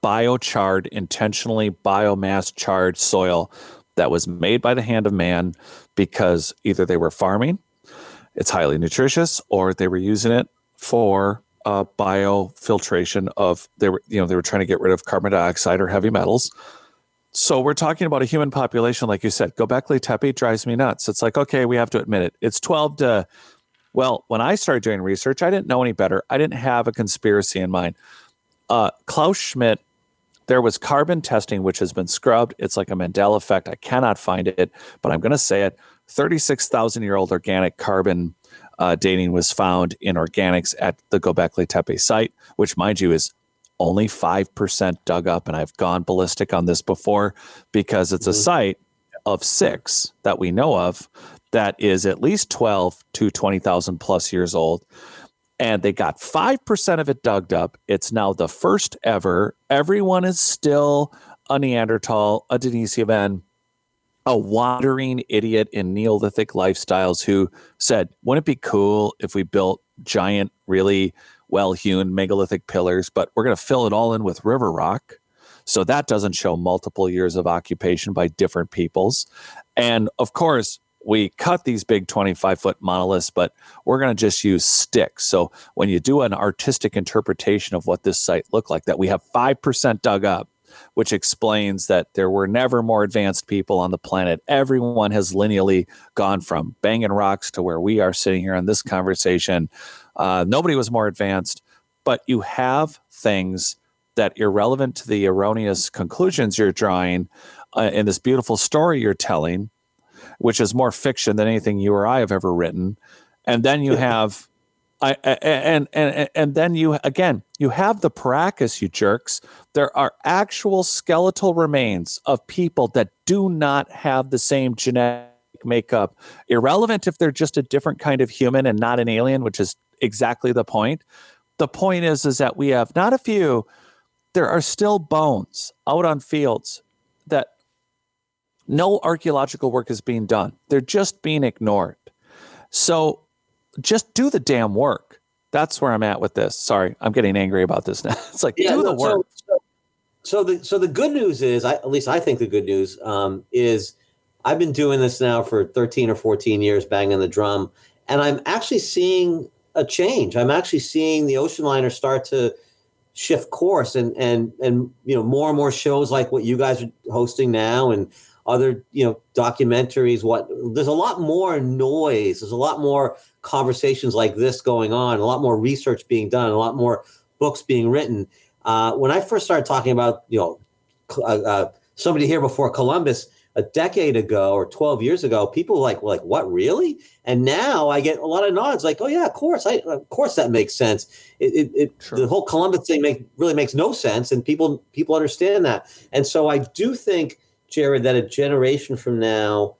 Biochard, intentionally biomass charred soil that was made by the hand of man because either they were farming, it's highly nutritious, or they were using it for biofiltration of they were trying to get rid of carbon dioxide or heavy metals. So we're talking about a human population, like you said. Göbekli Tepe drives me nuts. It's like, okay, we have to admit it. It's 12 to, well, when I started doing research, I didn't know any better. I didn't have a conspiracy in mind. Klaus Schmidt, there was carbon testing, which has been scrubbed. It's like a Mandela effect. I cannot find it, but I'm going to say it. 36,000-year-old organic carbon dating was found in organics at the Göbekli Tepe site, which, mind you, is only 5% dug up. And I've gone ballistic on this before because it's a site of 6 that we know of that is at least 12 to 20,000 plus years old. And they got 5% of it dug up. It's now the first ever. Everyone is still a Neanderthal, a Denisovan, a wandering idiot in Neolithic lifestyles who said, wouldn't it be cool if we built giant, really well-hewn megalithic pillars, but we're going to fill it all in with river rock. So that doesn't show multiple years of occupation by different peoples. And of course, we cut these big 25-foot monoliths, but we're going to just use sticks. So when you do an artistic interpretation of what this site looked like, that we have 5% dug up, which explains that there were never more advanced people on the planet. Everyone has lineally gone from banging rocks to where we are sitting here in this conversation. Nobody was more advanced, but you have things that irrelevant to the erroneous conclusions you're drawing in this beautiful story you're telling, which is more fiction than anything you or I have ever written. And then you have, and then you have the Paracas, you jerks. There are actual skeletal remains of people that do not have the same genetic makeup. Irrelevant if they're just a different kind of human and not an alien, which is exactly the point. The point is that we have not a few. There are still bones out on fields that no archaeological work is being done. They're just being ignored. So just do the damn work. That's where I'm at with this. Sorry, I'm getting angry about this now. It's like, do the work. So the good news is, at least I think the good news is I've been doing this now for 13 or 14 years, banging the drum, and I'm actually seeing a change. I'm actually seeing the ocean liner start to shift course, and more and more shows like what you guys are hosting now, and other documentaries. There's a lot more noise. There's a lot more conversations like this going on. A lot more research being done. A lot more books being written. When I first started talking about somebody here before Columbus a decade ago or 12 years ago, people were like what, really? And now I get a lot of nods like, oh yeah, of course that makes sense. Sure. The whole Columbus thing really makes no sense, and people understand that. And so I do think, Jared, that a generation from now,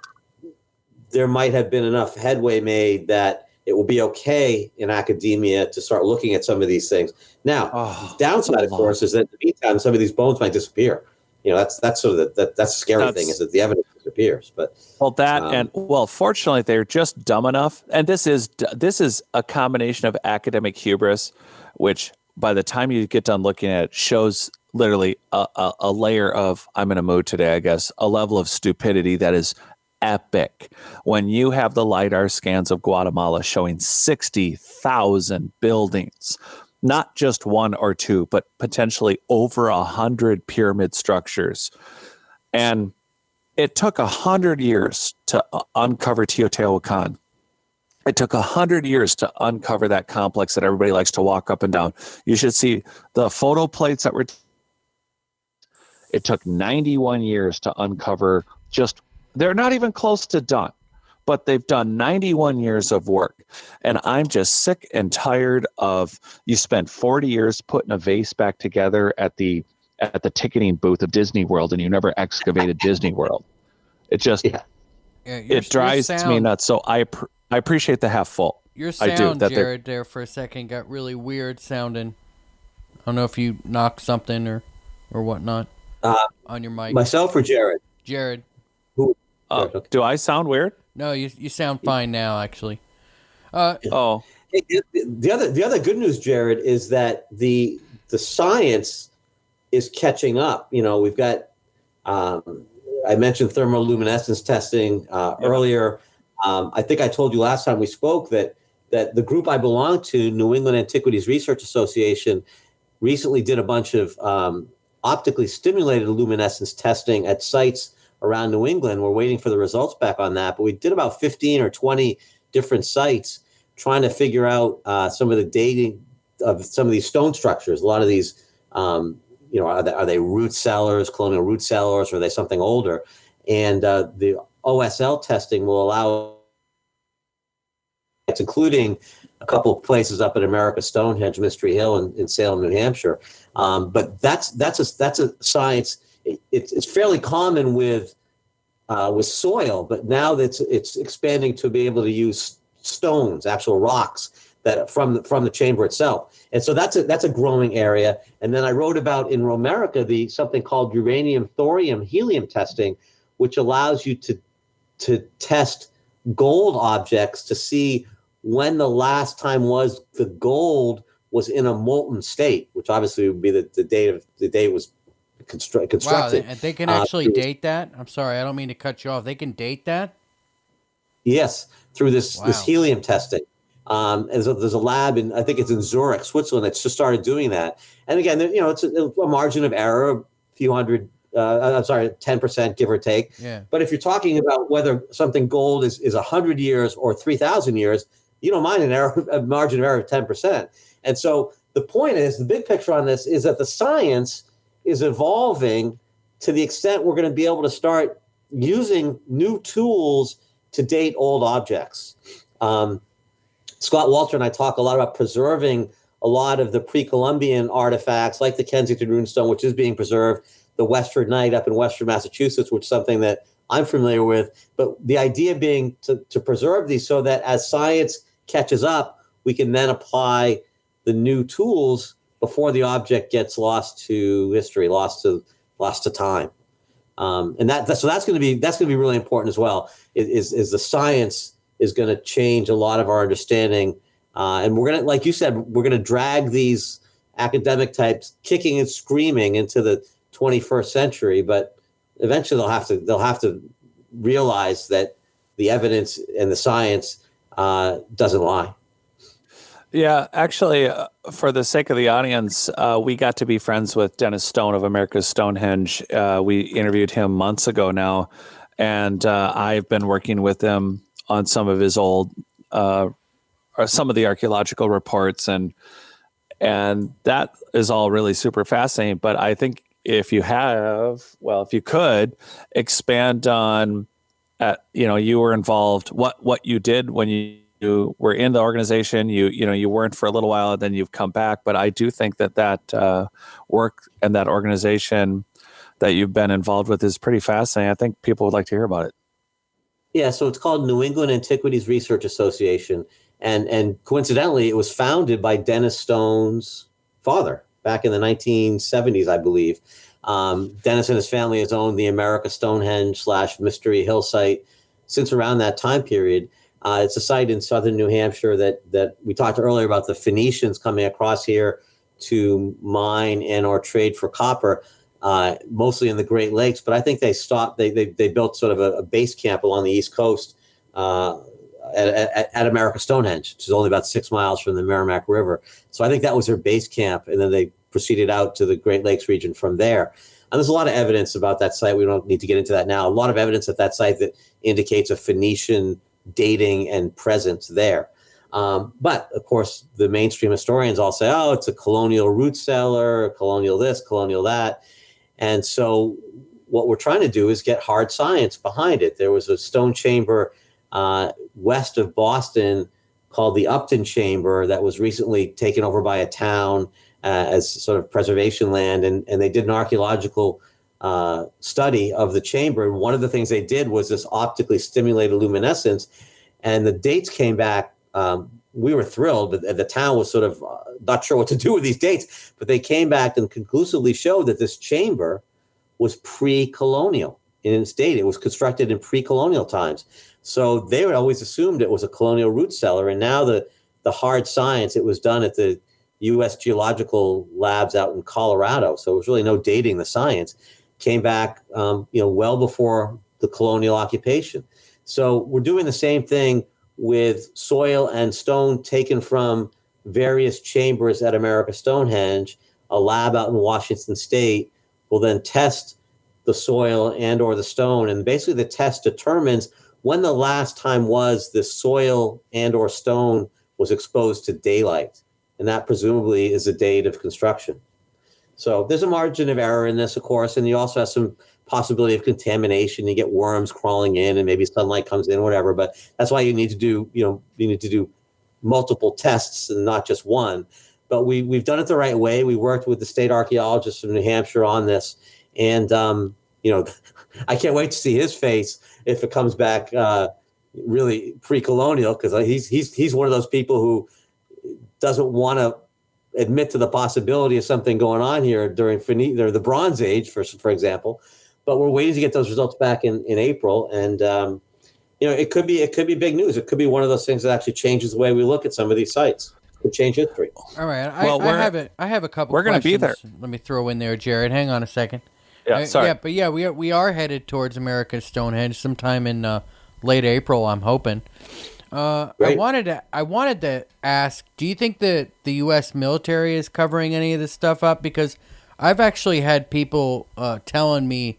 there might have been enough headway made that it will be okay in academia to start looking at some of these things. Now, the downside, of course, is that in the meantime, some of these bones might disappear. That's sort of that's the scary thing, is that the evidence disappears. But fortunately, they're just dumb enough. And this is a combination of academic hubris, which by the time you get done looking at it, shows literally a layer of, I'm in a mood today, I guess, a level of stupidity that is epic. When you have the LiDAR scans of Guatemala showing 60,000 buildings, not just one or two, but potentially over 100 pyramid structures. And it took 100 years to uncover Teotihuacan. It took 100 years to uncover that complex that everybody likes to walk up and down. You should see the photo plates that were... It took 91 years to uncover they're not even close to done, but they've done 91 years of work. And I'm just sick and tired of, you spent 40 years putting a vase back together at the ticketing booth of Disney World, and you never excavated Disney World. It just, it drives me nuts. So I appreciate the half full. Your I do. sound, Jared, there for a second got really weird sounding. I don't know if you knocked something or whatnot Uh, on your mic. myself or Jared? Jared. Who? Jared, okay. Do I sound weird? No, you sound fine now, actually. Oh, Hey, the other good news, Jared, is that the science is catching up. You know, we've got I mentioned thermoluminescence testing earlier. I think I told you last time we spoke that the group I belong to, New England Antiquities Research Association, recently did a bunch of optically stimulated luminescence testing at sites around New England. We're waiting for the results back on that, but we did about 15 or 20 different sites trying to figure out some of the dating of some of these stone structures. A lot of these, are they root cellars, colonial root cellars, or are they something older? And the OSL testing will allow, including a couple of places up at America, Stonehenge, Mystery Hill, in Salem, New Hampshire. But that's a science. It's fairly common with soil, but now that it's expanding to be able to use stones, actual rocks that from the chamber itself. And so that's a growing area. And then I wrote about in Romerica something called uranium, thorium, helium testing, which allows you to test gold objects to see when the last time was the gold was in a molten state, which obviously would be the day it was constructed. Wow, they can actually date that? I'm sorry, I don't mean to cut you off. They can date that? Yes, through this Wow. helium testing. And so there's a lab I think it's in Zurich, Switzerland, that's just started doing that. And again, it's a margin of error, a few hundred, 10%, give or take. Yeah. But if you're talking about whether something gold is 100 years or 3,000 years, you don't mind a margin of error of 10%. And so the point is, the big picture on this is that the science is evolving to the extent we're going to be able to start using new tools to date old objects. Scott Walter and I talk a lot about preserving a lot of the pre-Columbian artifacts, like the Kensington Runestone, which is being preserved, the Westford Knight up in Western Massachusetts, which is something that I'm familiar with. But the idea being to preserve these so that as science catches up, we can then apply the new tools before the object gets lost to history, lost to time. And so that's going to be really important as well. Is the science is going to change a lot of our understanding, and we're going to, like you said, we're going to drag these academic types kicking and screaming into the 21st century. But eventually, they'll have to realize that the evidence and the science doesn't lie. Yeah, actually, for the sake of the audience, we got to be friends with Dennis Stone of America's Stonehenge. We interviewed him months ago now, and I've been working with him on some of his old, or some of the archaeological reports, and that is all really super fascinating. But I think if you could expand on, you were involved, what you did when you were in the organization, you weren't for a little while, and then you've come back. But I do think that work and that organization that you've been involved with is pretty fascinating. I think people would like to hear about it. Yeah, so it's called New England Antiquities Research Association, and coincidentally, it was founded by Dennis Stone's father back in the 1970s, I believe. Dennis and his family has owned the America Stonehenge / Mystery Hill site since around that time period. It's a site in southern New Hampshire that we talked earlier about the Phoenicians coming across here to mine and or trade for copper, mostly in the Great Lakes. But I think they stopped. They built sort of a base camp along the East Coast at America Stonehenge, which is only about 6 miles from the Merrimack River. So I think that was their base camp, and then they proceeded out to the Great Lakes region from there. And there's a lot of evidence about that site. We don't need to get into that now. A lot of evidence at that site that indicates a Phoenician dating and presence there. But of course, the mainstream historians all say, oh, it's a colonial root cellar, colonial this, colonial that. And so what we're trying to do is get hard science behind it. There was a stone chamber west of Boston called the Upton Chamber that was recently taken over by a town as sort of preservation land. And they did an archaeological study of the chamber. And one of the things they did was this optically stimulated luminescence. And the dates came back we were thrilled, but the town was sort of not sure what to do with these dates. But they came back and conclusively showed that this chamber was pre-colonial in its date. It was constructed in pre-colonial times. So they would always assumed it was a colonial root cellar. And now the hard science, it was done at the U.S. Geological Labs out in Colorado. So it was really no dating the science. Came back, well before the colonial occupation. So we're doing the same thing with soil and stone taken from various chambers at America Stonehenge. A lab out in Washington State will then test the soil and or the stone. And basically the test determines when the last time was the soil and or stone was exposed to daylight. And that presumably is the date of construction. So there's a margin of error in this, of course, and you also have some possibility of contamination. You get worms crawling in and maybe sunlight comes in, whatever. But that's why you need to do, multiple tests and not just one. But we've done it the right way. We worked with the state archaeologists from New Hampshire on this. And, I can't wait to see his face if it comes back really pre-colonial, because he's one of those people who doesn't want to admit to the possibility of something going on here during the Bronze Age, for example. But we're waiting to get those results back in April, and it could be big news. It could be one of those things that actually changes the way we look at some of these sites. Could change history. All right, I have a couple. We're going to be there. Let me throw in there, Jared. Hang on a second. Yeah, sorry. We are headed towards America's Stonehenge sometime in late April. I'm hoping. Great. I wanted to ask, do you think that the U.S. military is covering any of this stuff up? Because I've actually had people telling me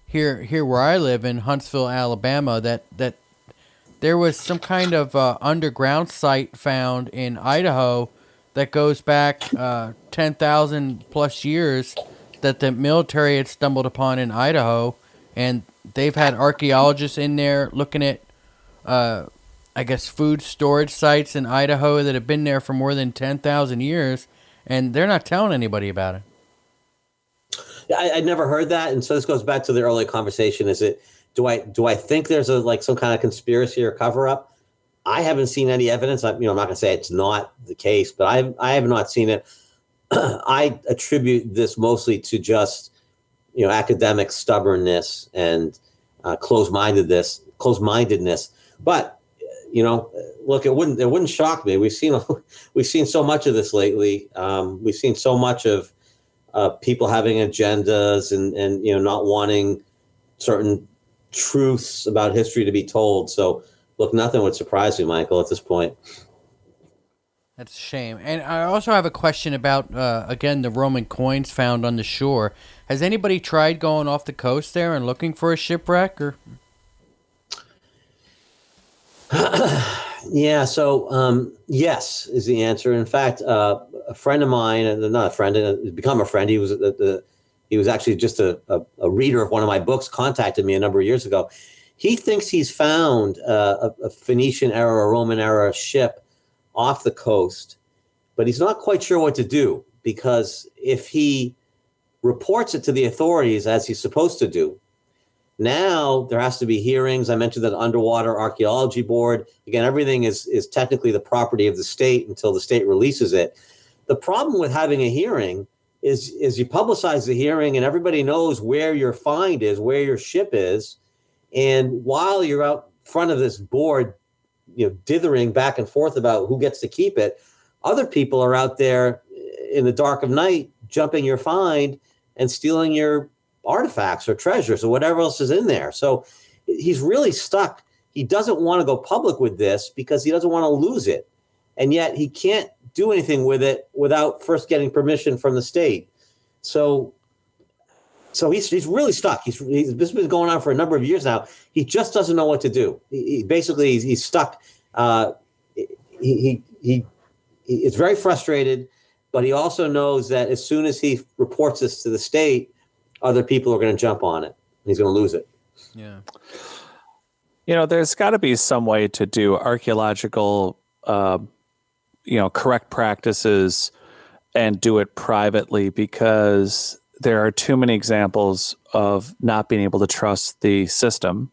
here where I live in Huntsville, Alabama, that there was some kind of underground site found in Idaho that goes back 10,000 plus years that the military had stumbled upon in Idaho, and they've had archaeologists in there looking at food storage sites in Idaho that have been there for more than 10,000 years, and they're not telling anybody about it. I'd never heard that, and so this goes back to the earlier conversation. Do I think there's some kind of conspiracy or cover up? I haven't seen any evidence. I'm not going to say it's not the case, but I have not seen it. I attribute this mostly to just academic stubbornness and closed-mindedness. But look, it wouldn't shock me. We've seen so much of this lately. We've seen so much of people having agendas and not wanting certain truths about history to be told. So look, nothing would surprise me, Michael, at this point. That's a shame. And I also have a question about again the Roman coins found on the shore. Has anybody tried going off the coast there and looking for a shipwreck? Or yeah, so yes is the answer. In fact, a friend of mine, and not a friend, become a friend. He was actually just a reader of one of my books. Contacted me a number of years ago. He thinks he's found a Phoenician era or Roman era ship off the coast, but he's not quite sure what to do, because if he reports it to the authorities as he's supposed to do, now there has to be hearings. I mentioned that underwater archaeology board. Again, everything is technically the property of the state until the state releases it. The problem with having a hearing is you publicize the hearing and everybody knows where your find is, where your ship is. And while you're out front of this board, dithering back and forth about who gets to keep it, other people are out there in the dark of night jumping your find and stealing your artifacts or treasures or whatever else is in there. So he's really stuck. He doesn't want to go public with this because he doesn't want to lose it. And yet he can't do anything with it without first getting permission from the state. So he's really stuck. This has been going on for a number of years now. He just doesn't know what to do. He's stuck. He's very frustrated, but he also knows that as soon as he reports this to the state, other people are going to jump on it. He's going to lose it. Yeah. There's got to be some way to do archaeological, correct practices and do it privately, because there are too many examples of not being able to trust the system.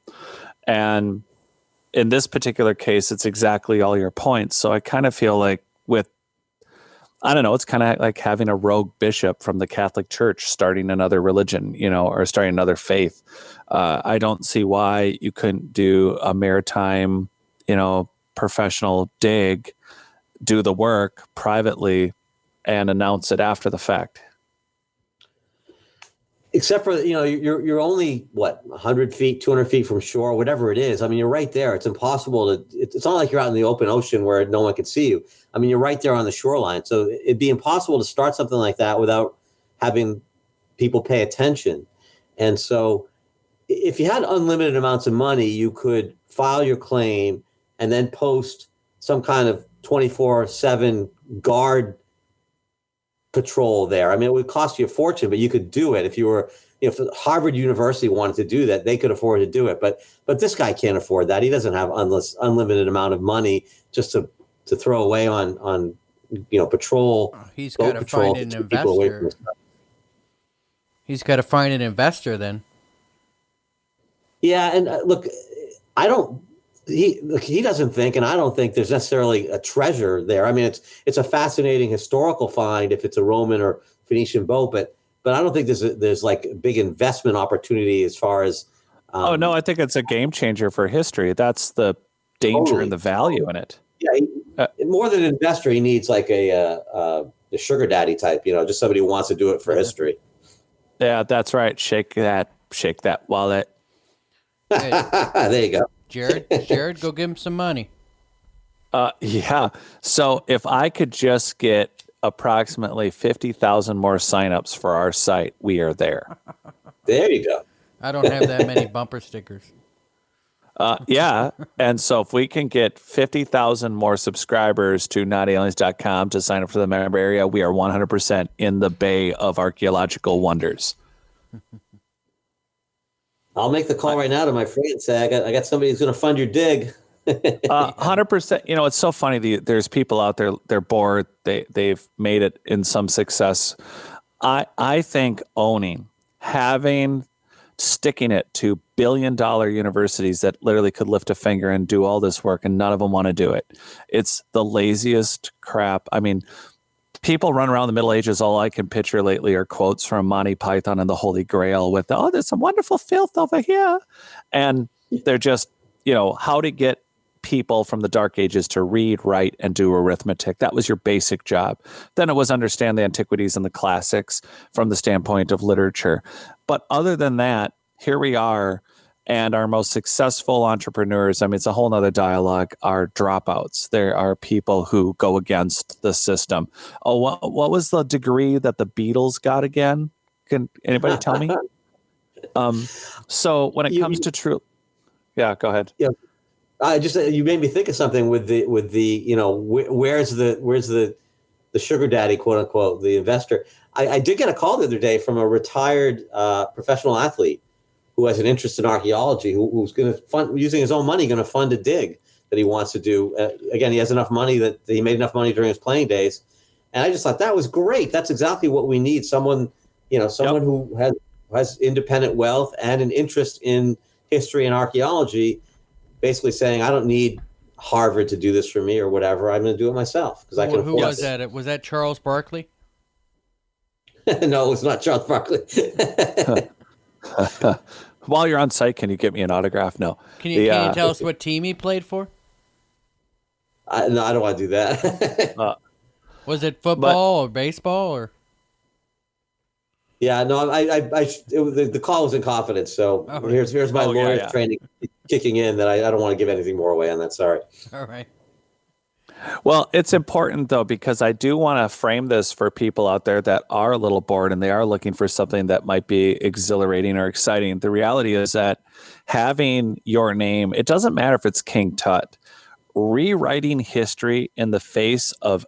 And, in this particular case, it's exactly all your points. So I kind of feel like I don't know, it's kind of like having a rogue bishop from the Catholic Church starting another religion, or starting another faith. I don't see why you couldn't do a maritime, professional dig, do the work privately, and announce it after the fact. Except for, you're only 100 feet, 200 feet from shore, whatever it is. I mean, you're right there. It's impossible it's not like you're out in the open ocean where no one can see you. I mean, you're right there on the shoreline. So it'd be impossible to start something like that without having people pay attention. And so if you had unlimited amounts of money, you could file your claim and then post some kind of 24/7 guard patrol there. I mean, it would cost you a fortune, but you could do it if you were, if Harvard University wanted to do that, they could afford to do it. But this guy can't afford that. He doesn't have unlimited amount of money just to throw away on patrol. He's got to find an investor. He's got to find an investor then. Yeah, and look, he doesn't think, and I don't think there's necessarily a treasure there. I mean, it's a fascinating historical find if it's a Roman or Phoenician boat, but I don't think there's like a big investment opportunity as far as. Oh no, I think it's a game changer for history. That's the danger and the value in it. Yeah, more than an investor, he needs like a sugar daddy type. Just somebody who wants to do it for history. Yeah, that's right. Shake that wallet. There you go. Jared, go give him some money. Yeah. So if I could just get approximately 50,000 more signups for our site, we are there. There you go. I don't have that many bumper stickers. Yeah. And so if we can get 50,000 more subscribers to notaliens.com to sign up for the member area, we are 100% in the bay of archaeological wonders. I'll make the call right now to my friend and say, I got somebody who's going to fund your dig. 100%. It's so funny. There's people out there, they're bored. They've made it in some success. I think sticking it to billion-dollar universities that literally could lift a finger and do all this work, and none of them want to do it. It's the laziest crap. I mean, people run around the Middle Ages. All I can picture lately are quotes from Monty Python and the Holy Grail with, there's some wonderful filth over here. And they're just, how to get people from the Dark Ages to read, write, and do arithmetic. That was your basic job. Then it was understand the antiquities and the classics from the standpoint of literature. But other than that, here we are. And our most successful entrepreneurs, I mean, it's a whole nother dialogue, are dropouts. There are people who go against the system. Oh, what was the degree that the Beatles got again? Can anybody tell me? So when it comes to true, yeah, go ahead. Yeah, you made me think of something with the where's the sugar daddy, quote unquote, the investor. I did get a call the other day from a retired professional athlete who has an interest in archaeology, who's going to fund, using his own money, going to fund a dig that he wants to do. Again, he has enough money that he made enough money during his playing days. And I just thought that was great. That's exactly what we need. Someone who has independent wealth and an interest in history and archaeology, basically saying, I don't need Harvard to do this for me or whatever. I'm going to do it myself because I can afford it. Who was that? Was that Charles Barkley? No, it was not Charles Barkley. While you're on site, can you get me an autograph? No. Can you tell us what team he played for? No, I don't want to do that. Was it football or baseball or? Yeah, no, the call was in confidence. So here's my lawyer's training kicking in that I don't want to give anything more away on that. Sorry. All right. Well, it's important, though, because I do want to frame this for people out there that are a little bored and they are looking for something that might be exhilarating or exciting. The reality is that having your name, it doesn't matter if it's King Tut, rewriting history in the face of,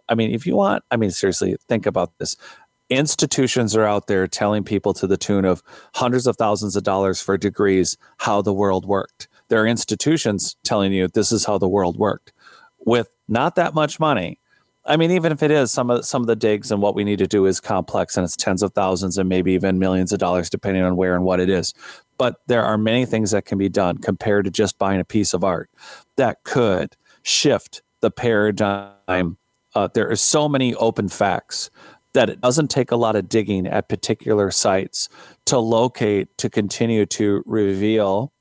seriously, think about this. Institutions are out there telling people to the tune of hundreds of thousands of dollars for degrees how the world worked. There are institutions telling you this is how the world worked. With not that much money, I mean, even if it is, some of the digs and what we need to do is complex, and it's tens of thousands and maybe even millions of dollars, depending on where and what it is. But there are many things that can be done compared to just buying a piece of art that could shift the paradigm. There are so many open facts that it doesn't take a lot of digging at particular sites to locate, to continue to reveal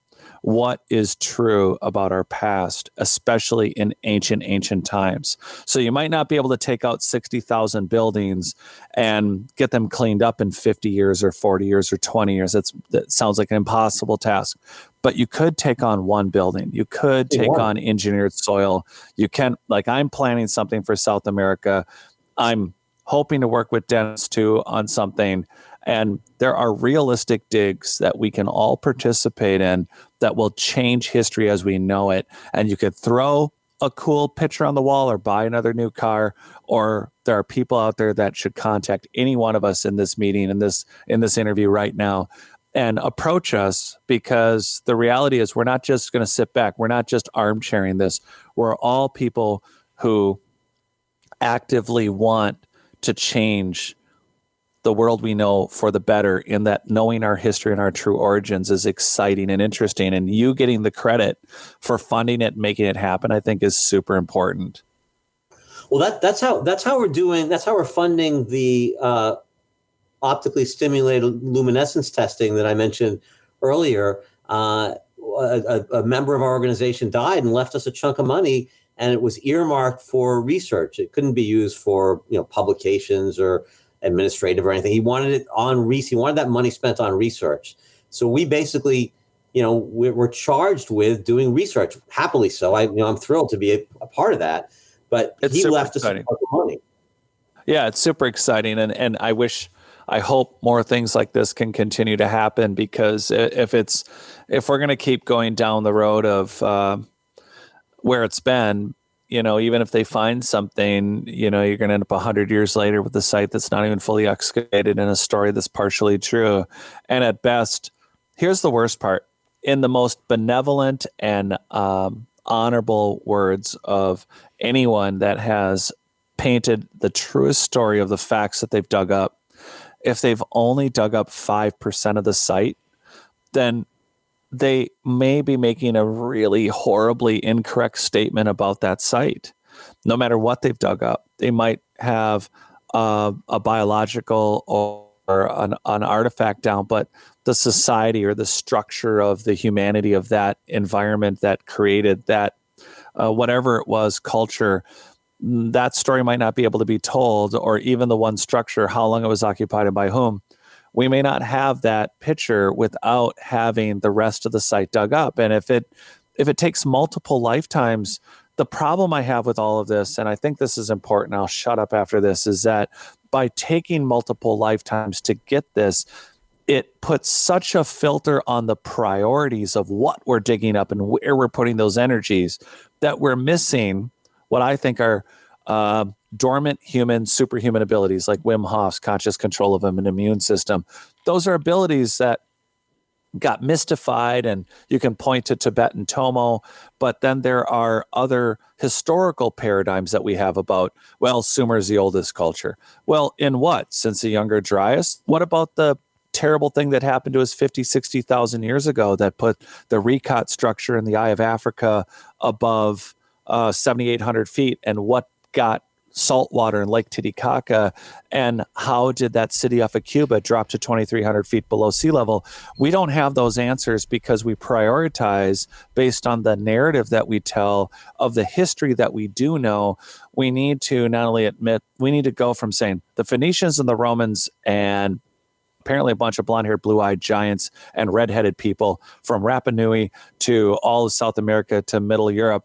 what is true about our past, especially in ancient times. So you might not be able to take out 60,000 buildings and get them cleaned up in 50 years or 40 years or 20 years. That sounds like an impossible task. But you could take on one building. You could take on engineered soil. You can, like, I'm planning something for South America. I'm hoping to work with Dennis too on something. And there are realistic digs that we can all participate in that will change history as we know it. And you could throw a cool picture on the wall or buy another new car, or there are people out there that should contact any one of us in this meeting, in this interview right now, and approach us, because the reality is we're not just going to sit back. We're not just armchairing this. We're all people who actively want to change the world we know for the better, in that knowing our history and our true origins is exciting and interesting. And you getting the credit for funding it, making it happen, I think is super important. Well, that's how we're funding the optically stimulated luminescence testing that I mentioned earlier. A member of our organization died and left us a chunk of money, and it was earmarked for research. It couldn't be used for publications or administrative or anything. He wanted it on he wanted that money spent on research. So we basically, we're charged with doing research. Happily so. I'm thrilled to be a part of that. But he left us a bunch of money. Yeah, it's super exciting, and I hope more things like this can continue to happen, because if we're going to keep going down the road of where it's been, even if they find something, you're going to end up 100 years later with a site that's not even fully excavated and a story that's partially true. And at best, here's the worst part: in the most benevolent and honorable words of anyone that has painted the truest story of the facts that they've dug up, if they've only dug up 5% of the site, then they may be making a really horribly incorrect statement about that site. No matter what they've dug up, they might have a biological or an artifact down, but the society or the structure of the humanity of that environment that created that, whatever it was, culture, that story might not be able to be told, or even the one structure, how long it was occupied and by whom. We may not have that picture without having the rest of the site dug up. And if it takes multiple lifetimes, the problem I have with all of this, and I think this is important, I'll shut up after this, is that by taking multiple lifetimes to get this, it puts such a filter on the priorities of what we're digging up and where we're putting those energies, that we're missing what I think are dormant superhuman abilities, like Wim Hof's conscious control of an immune system. Those are abilities that got mystified, and you can point to Tibetan Tomo, but then there are other historical paradigms that we have about, well, Sumer is the oldest culture. Well, in what? Since the Younger Dryas? What about the terrible thing that happened to us 50, 60,000 years ago that put the Rekot structure in the Eye of Africa above 7,800 feet, and what got saltwater in Lake Titicaca, and how did that city off of Cuba drop to 2,300 feet below sea level? We don't have those answers because we prioritize based on the narrative that we tell of the history that we do know. We need to not only we need to go from saying the Phoenicians and the Romans and apparently a bunch of blonde-haired, blue-eyed giants and red-headed people from Rapa Nui to all of South America to Middle Europe.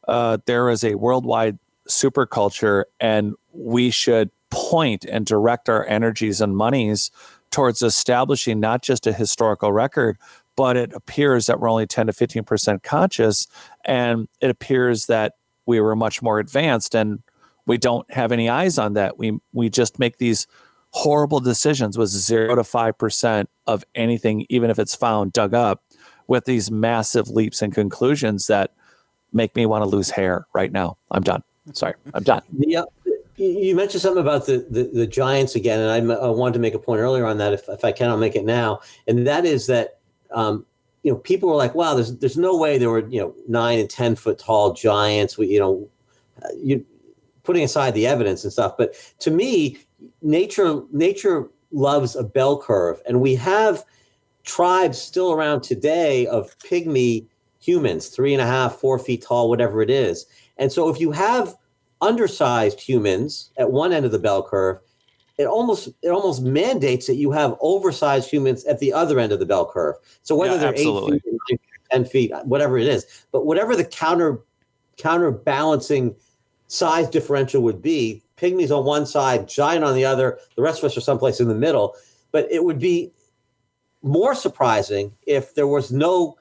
There is a worldwide superculture, and we should point and direct our energies and monies towards establishing not just a historical record, but it appears that we're only 10 to 15% conscious, and it appears that we were much more advanced, and we don't have any eyes on that. We just make these horrible decisions with 0 to 5% of anything, even if it's found, dug up, with these massive leaps and conclusions that make me want to lose hair right now. I'm done. Sorry, I'm done. You mentioned something about the giants again, and I wanted to make a point earlier on that. If I can, I'll make it now. And that is that, people were like, wow, there's no way there were, 9 and 10 foot tall giants. You putting aside the evidence and stuff. But to me, nature loves a bell curve. And we have tribes still around today of pygmy humans, 3.5, 4 feet tall, whatever it is. And so if you have undersized humans at one end of the bell curve, it almost mandates that you have oversized humans at the other end of the bell curve. So whether they're absolutely. 8 feet, 9 feet, 10 feet, whatever it is, but whatever the counterbalancing size differential would be, pygmies on one side, giant on the other, the rest of us are someplace in the middle. But it would be more surprising if there was no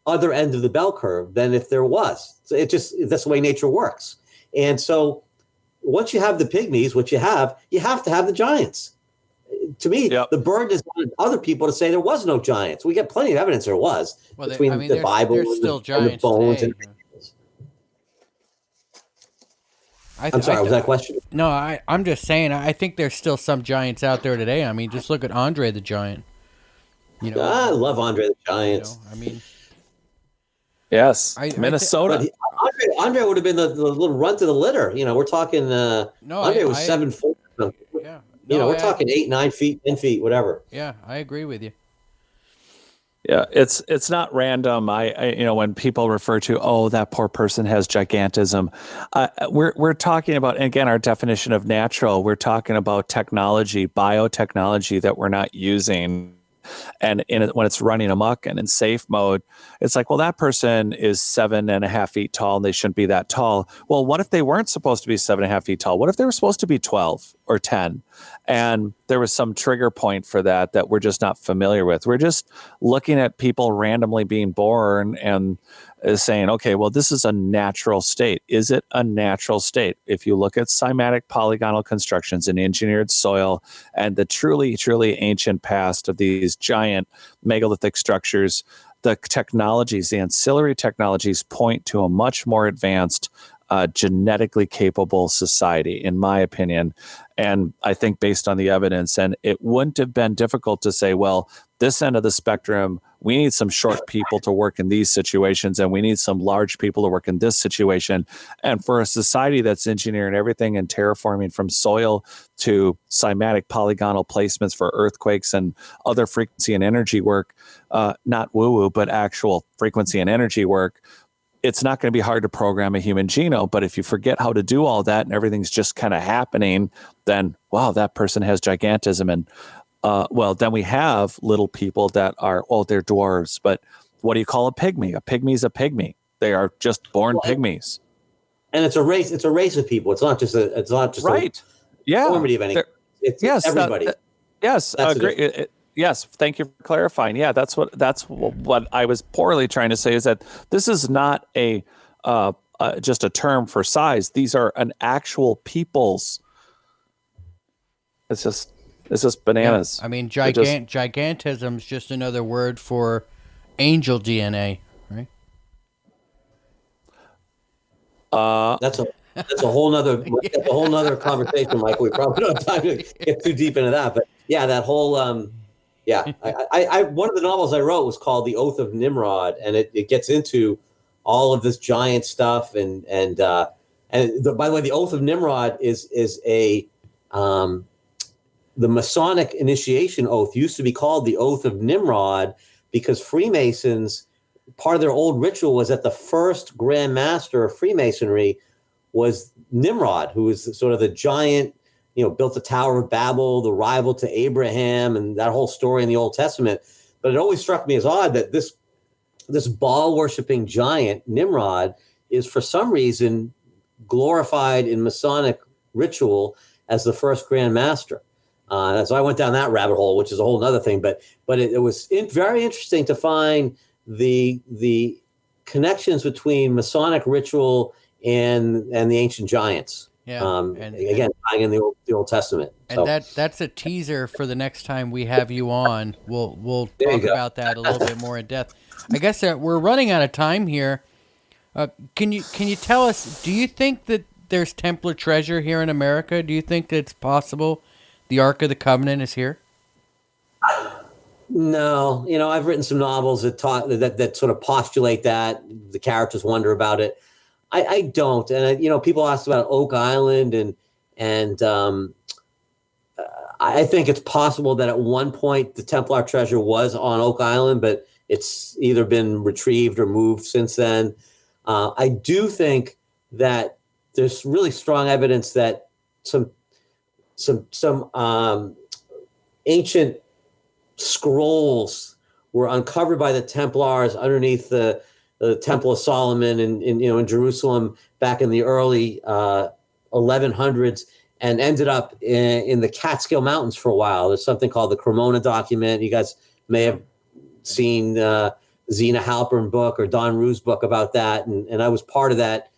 other end of the bell curve than if there was. So that's the way nature works. And so once you have the pygmies, which you have to have the giants. To me, the burden is on other people to say there was no giants. We get plenty of evidence there was between the Bible there's still giants and the bones. today. I'm sorry, was that a question? No, I'm just saying, I think there's still some giants out there today. I mean, just look at Andre the Giant. I love Andre the Giant. Yes, Minnesota. Andre would have been the little runt of the litter. We're talking. Andre was 7 foot. Yeah. We're talking 8, 9 feet, 10 feet, whatever. Yeah, I agree with you. Yeah, it's not random. I when people refer to, that poor person has gigantism, we're talking about, and again, our definition of natural. We're talking about technology, biotechnology that we're not using. And when it's running amok and in safe mode, it's like, well, that person is 7.5 feet tall and they shouldn't be that tall. Well, what if they weren't supposed to be 7.5 feet tall? What if they were supposed to be 12 or 10? And there was some trigger point for that we're just not familiar with. We're just looking at people randomly being born and saying, okay, well, this is a natural state. Is it a natural state? If you look at cymatic polygonal constructions in engineered soil and the truly, truly ancient past of these giant megalithic structures, the technologies, the ancillary technologies point to a much more advanced, genetically capable society, in my opinion. And I think based on the evidence, and it wouldn't have been difficult to say, well, this end of the spectrum, we need some short people to work in these situations, and we need some large people to work in this situation. And for a society that's engineering everything and terraforming from soil to cymatic polygonal placements for earthquakes and other frequency and energy work, not woo-woo, but actual frequency and energy work, it's not going to be hard to program a human genome. But if you forget how to do all that and everything's just kind of happening, then, wow, that person has gigantism. And then we have little people that are, they're dwarves. But what do you call a pygmy? A pygmy is a pygmy. They are just born pygmies. And it's a race. It's a race of people. It's not just right. Deformity of any. It's everybody. Yes, agree. Yes, thank you for clarifying. Yeah, that's what I was poorly trying to say, is that this is not just a term for size. These are an actual people's. It's just bananas. Yeah, I mean, gigantism is just another word for angel DNA, right? That's a whole nother conversation, Mike. We probably don't have time to get too deep into that, but yeah, that whole I one of the novels I wrote was called The Oath of Nimrod, and it gets into all of this giant stuff, and by the way, the Oath of Nimrod is the Masonic initiation oath used to be called the Oath of Nimrod because Freemasons, part of their old ritual was that the first Grand Master of Freemasonry was Nimrod, who was sort of the giant, built the Tower of Babel, the rival to Abraham, and that whole story in the Old Testament. But it always struck me as odd that this Baal-worshipping giant, Nimrod, is for some reason glorified in Masonic ritual as the first Grand Master. So I went down that rabbit hole, which is a whole other thing. But it was very interesting to find the connections between Masonic ritual and the ancient giants. Yeah, again, tying in the Old Testament. And that's a teaser for the next time we have you on. We'll talk about that a little bit more in depth. I guess we're running out of time here. Can you tell us? Do you think that there's Templar treasure here in America? Do you think it's possible the Ark of the Covenant is here? No, I've written some novels that sort of postulate that. The characters wonder about it. I don't. And, people ask about Oak Island, and I think it's possible that at one point the Templar treasure was on Oak Island, but it's either been retrieved or moved since then. I do think that there's really strong evidence that some ancient scrolls were uncovered by the Templars underneath the Temple of Solomon in Jerusalem back in the early 1100s, and ended up in the Catskill Mountains for a while. There's something called the Cremona document. You guys may have seen Zena Halpern book or Don Rue's book about that, and I was part of that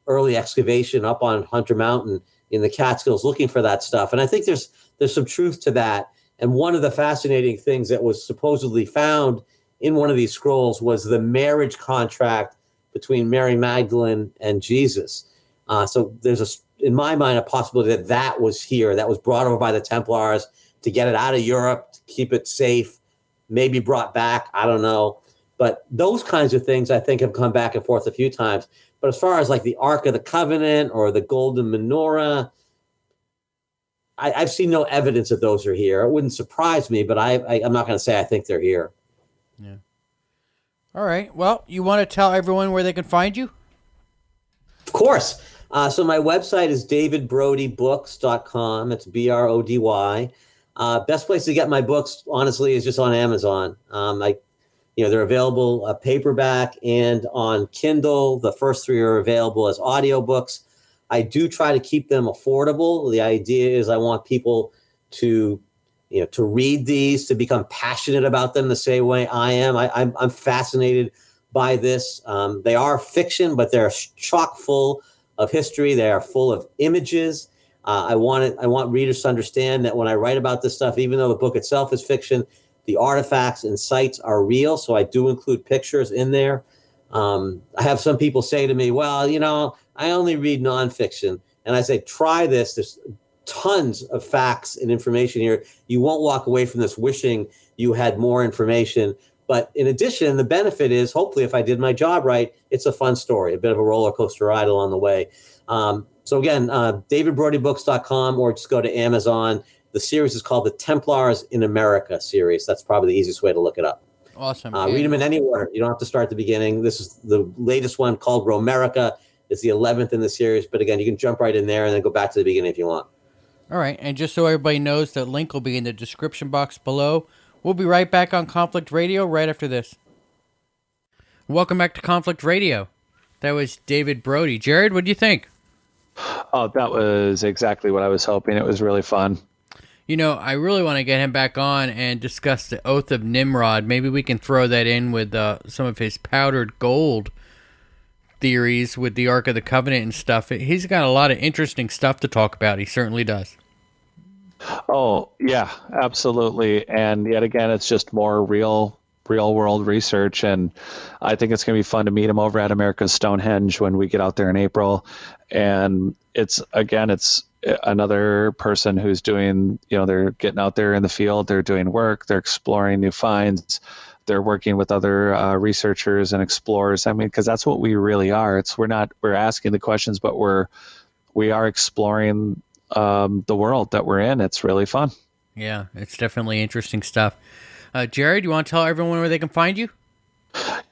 early excavation up on Hunter Mountain in the Catskills looking for that stuff. And I think there's some truth to that. And one of the fascinating things that was supposedly found in one of these scrolls was the marriage contract between Mary Magdalene and Jesus. So there's in my mind, a possibility that was here, that was brought over by the Templars to get it out of Europe, to keep it safe, maybe brought back, I don't know. But those kinds of things I think have come back and forth a few times. But as far as like the Ark of the Covenant or the Golden Menorah, I've seen no evidence that those are here. It wouldn't surprise me, but I'm not going to say I think they're here. Yeah. All right. Well, you want to tell everyone where they can find you? Of course. So my website is davidbrodybooks.com. It's Brody. Best place to get my books, honestly, is just on Amazon. They're available paperback and on Kindle. The first three are available as audiobooks. I do try to keep them affordable. The idea is I want people to read these, to become passionate about them the same way I am. I'm fascinated by this. They are fiction, but they're chock full of history. They are full of images. I want readers to understand that when I write about this stuff, even though the book itself is fiction, the artifacts and sites are real. So I do include pictures in there. I have some people say to me, well, I only read nonfiction. And I say, try this. There's tons of facts and information here. You won't walk away from this wishing you had more information. But in addition, the benefit is, hopefully, if I did my job right, it's a fun story, a bit of a roller coaster ride along the way. So again, davidbrodybooks.com, or just go to Amazon. The series is called the Templars in America series. That's probably the easiest way to look it up. Awesome. Read them in any order. You don't have to start at the beginning. This is the latest one called Romerica. It's the 11th in the series. But again, you can jump right in there and then go back to the beginning if you want. All right. And just so everybody knows, that link will be in the description box below. We'll be right back on Conflict Radio right after this. Welcome back to Conflict Radio. That was David Brody. Jared, what do you think? Oh, that was exactly what I was hoping. It was really fun. I really want to get him back on and discuss the Oath of Nimrod. Maybe we can throw that in with some of his powdered gold theories with the Ark of the Covenant and stuff. He's got a lot of interesting stuff to talk about. He certainly does. Oh, yeah, absolutely. And yet again, it's just more real world research. And I think it's going to be fun to meet him over at America's Stonehenge when we get out there in April. And it's another person who's doing, they're getting out there in the field, they're doing work, they're exploring new finds, they're working with other researchers and explorers. I mean, because that's what we really are. We're asking the questions, but we are exploring the world that we're in. It's really fun. Yeah, it's definitely interesting stuff. Jared, you want to tell everyone where they can find you?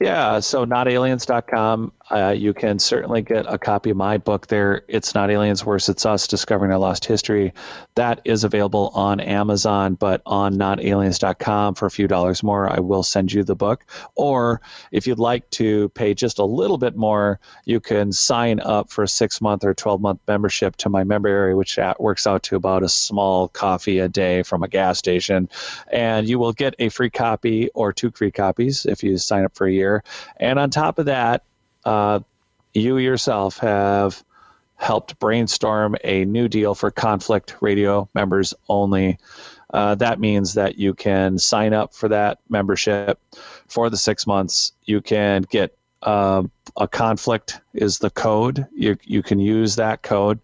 Yeah, so notaliens.com. You can certainly get a copy of my book there. It's Not Aliens, Worse, It's Us, Discovering Our Lost History. That is available on Amazon, but on notaliens.com for a few dollars more, I will send you the book. Or if you'd like to pay just a little bit more, you can sign up for a 6-month or 12-month membership to my member area, which works out to about a small coffee a day from a gas station. And you will get a free copy or 2 free copies if you sign up for a year. And on top of that, you yourself have helped brainstorm a new deal for Conflict Radio members only. That means that you can sign up for that membership for the 6 months. You can get a conflict is the code. You can use that code,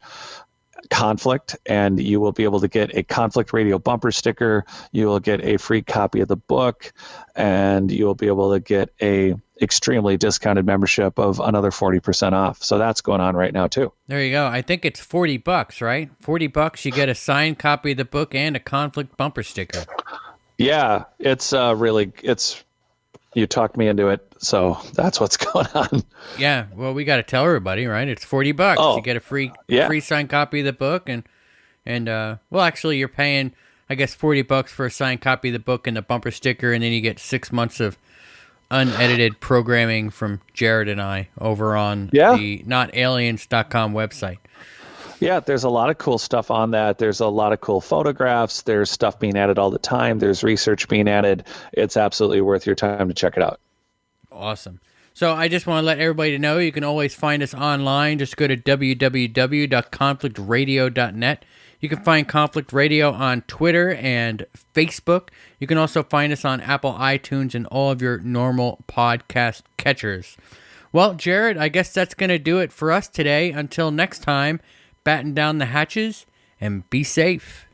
conflict, and you will be able to get a Conflict Radio bumper sticker. You will get a free copy of the book, and you will be able to get a extremely discounted membership of another 40% off. So that's going on right now too. There you go. I think it's $40, right? $40, you get a signed copy of the book and a Conflict bumper sticker. Yeah, it's you talked me into it, so that's what's going on. Yeah, well, we got to tell everybody, right? It's $40. Oh, you get a free yeah. signed copy of the book, and well, actually, you're paying, I guess, $40 for a signed copy of the book and the bumper sticker, and then you get 6 months of unedited programming from Jared and I over on the notaliens.com website. Yeah, there's a lot of cool stuff on that. There's a lot of cool photographs. There's stuff being added all the time. There's research being added. It's absolutely worth your time to check it out. Awesome. So I just want to let everybody know you can always find us online. Just go to www.conflictradio.net. You can find Conflict Radio on Twitter and Facebook. You can also find us on Apple iTunes and all of your normal podcast catchers. Well, Jared, I guess that's going to do it for us today. Until next time, batten down the hatches and be safe.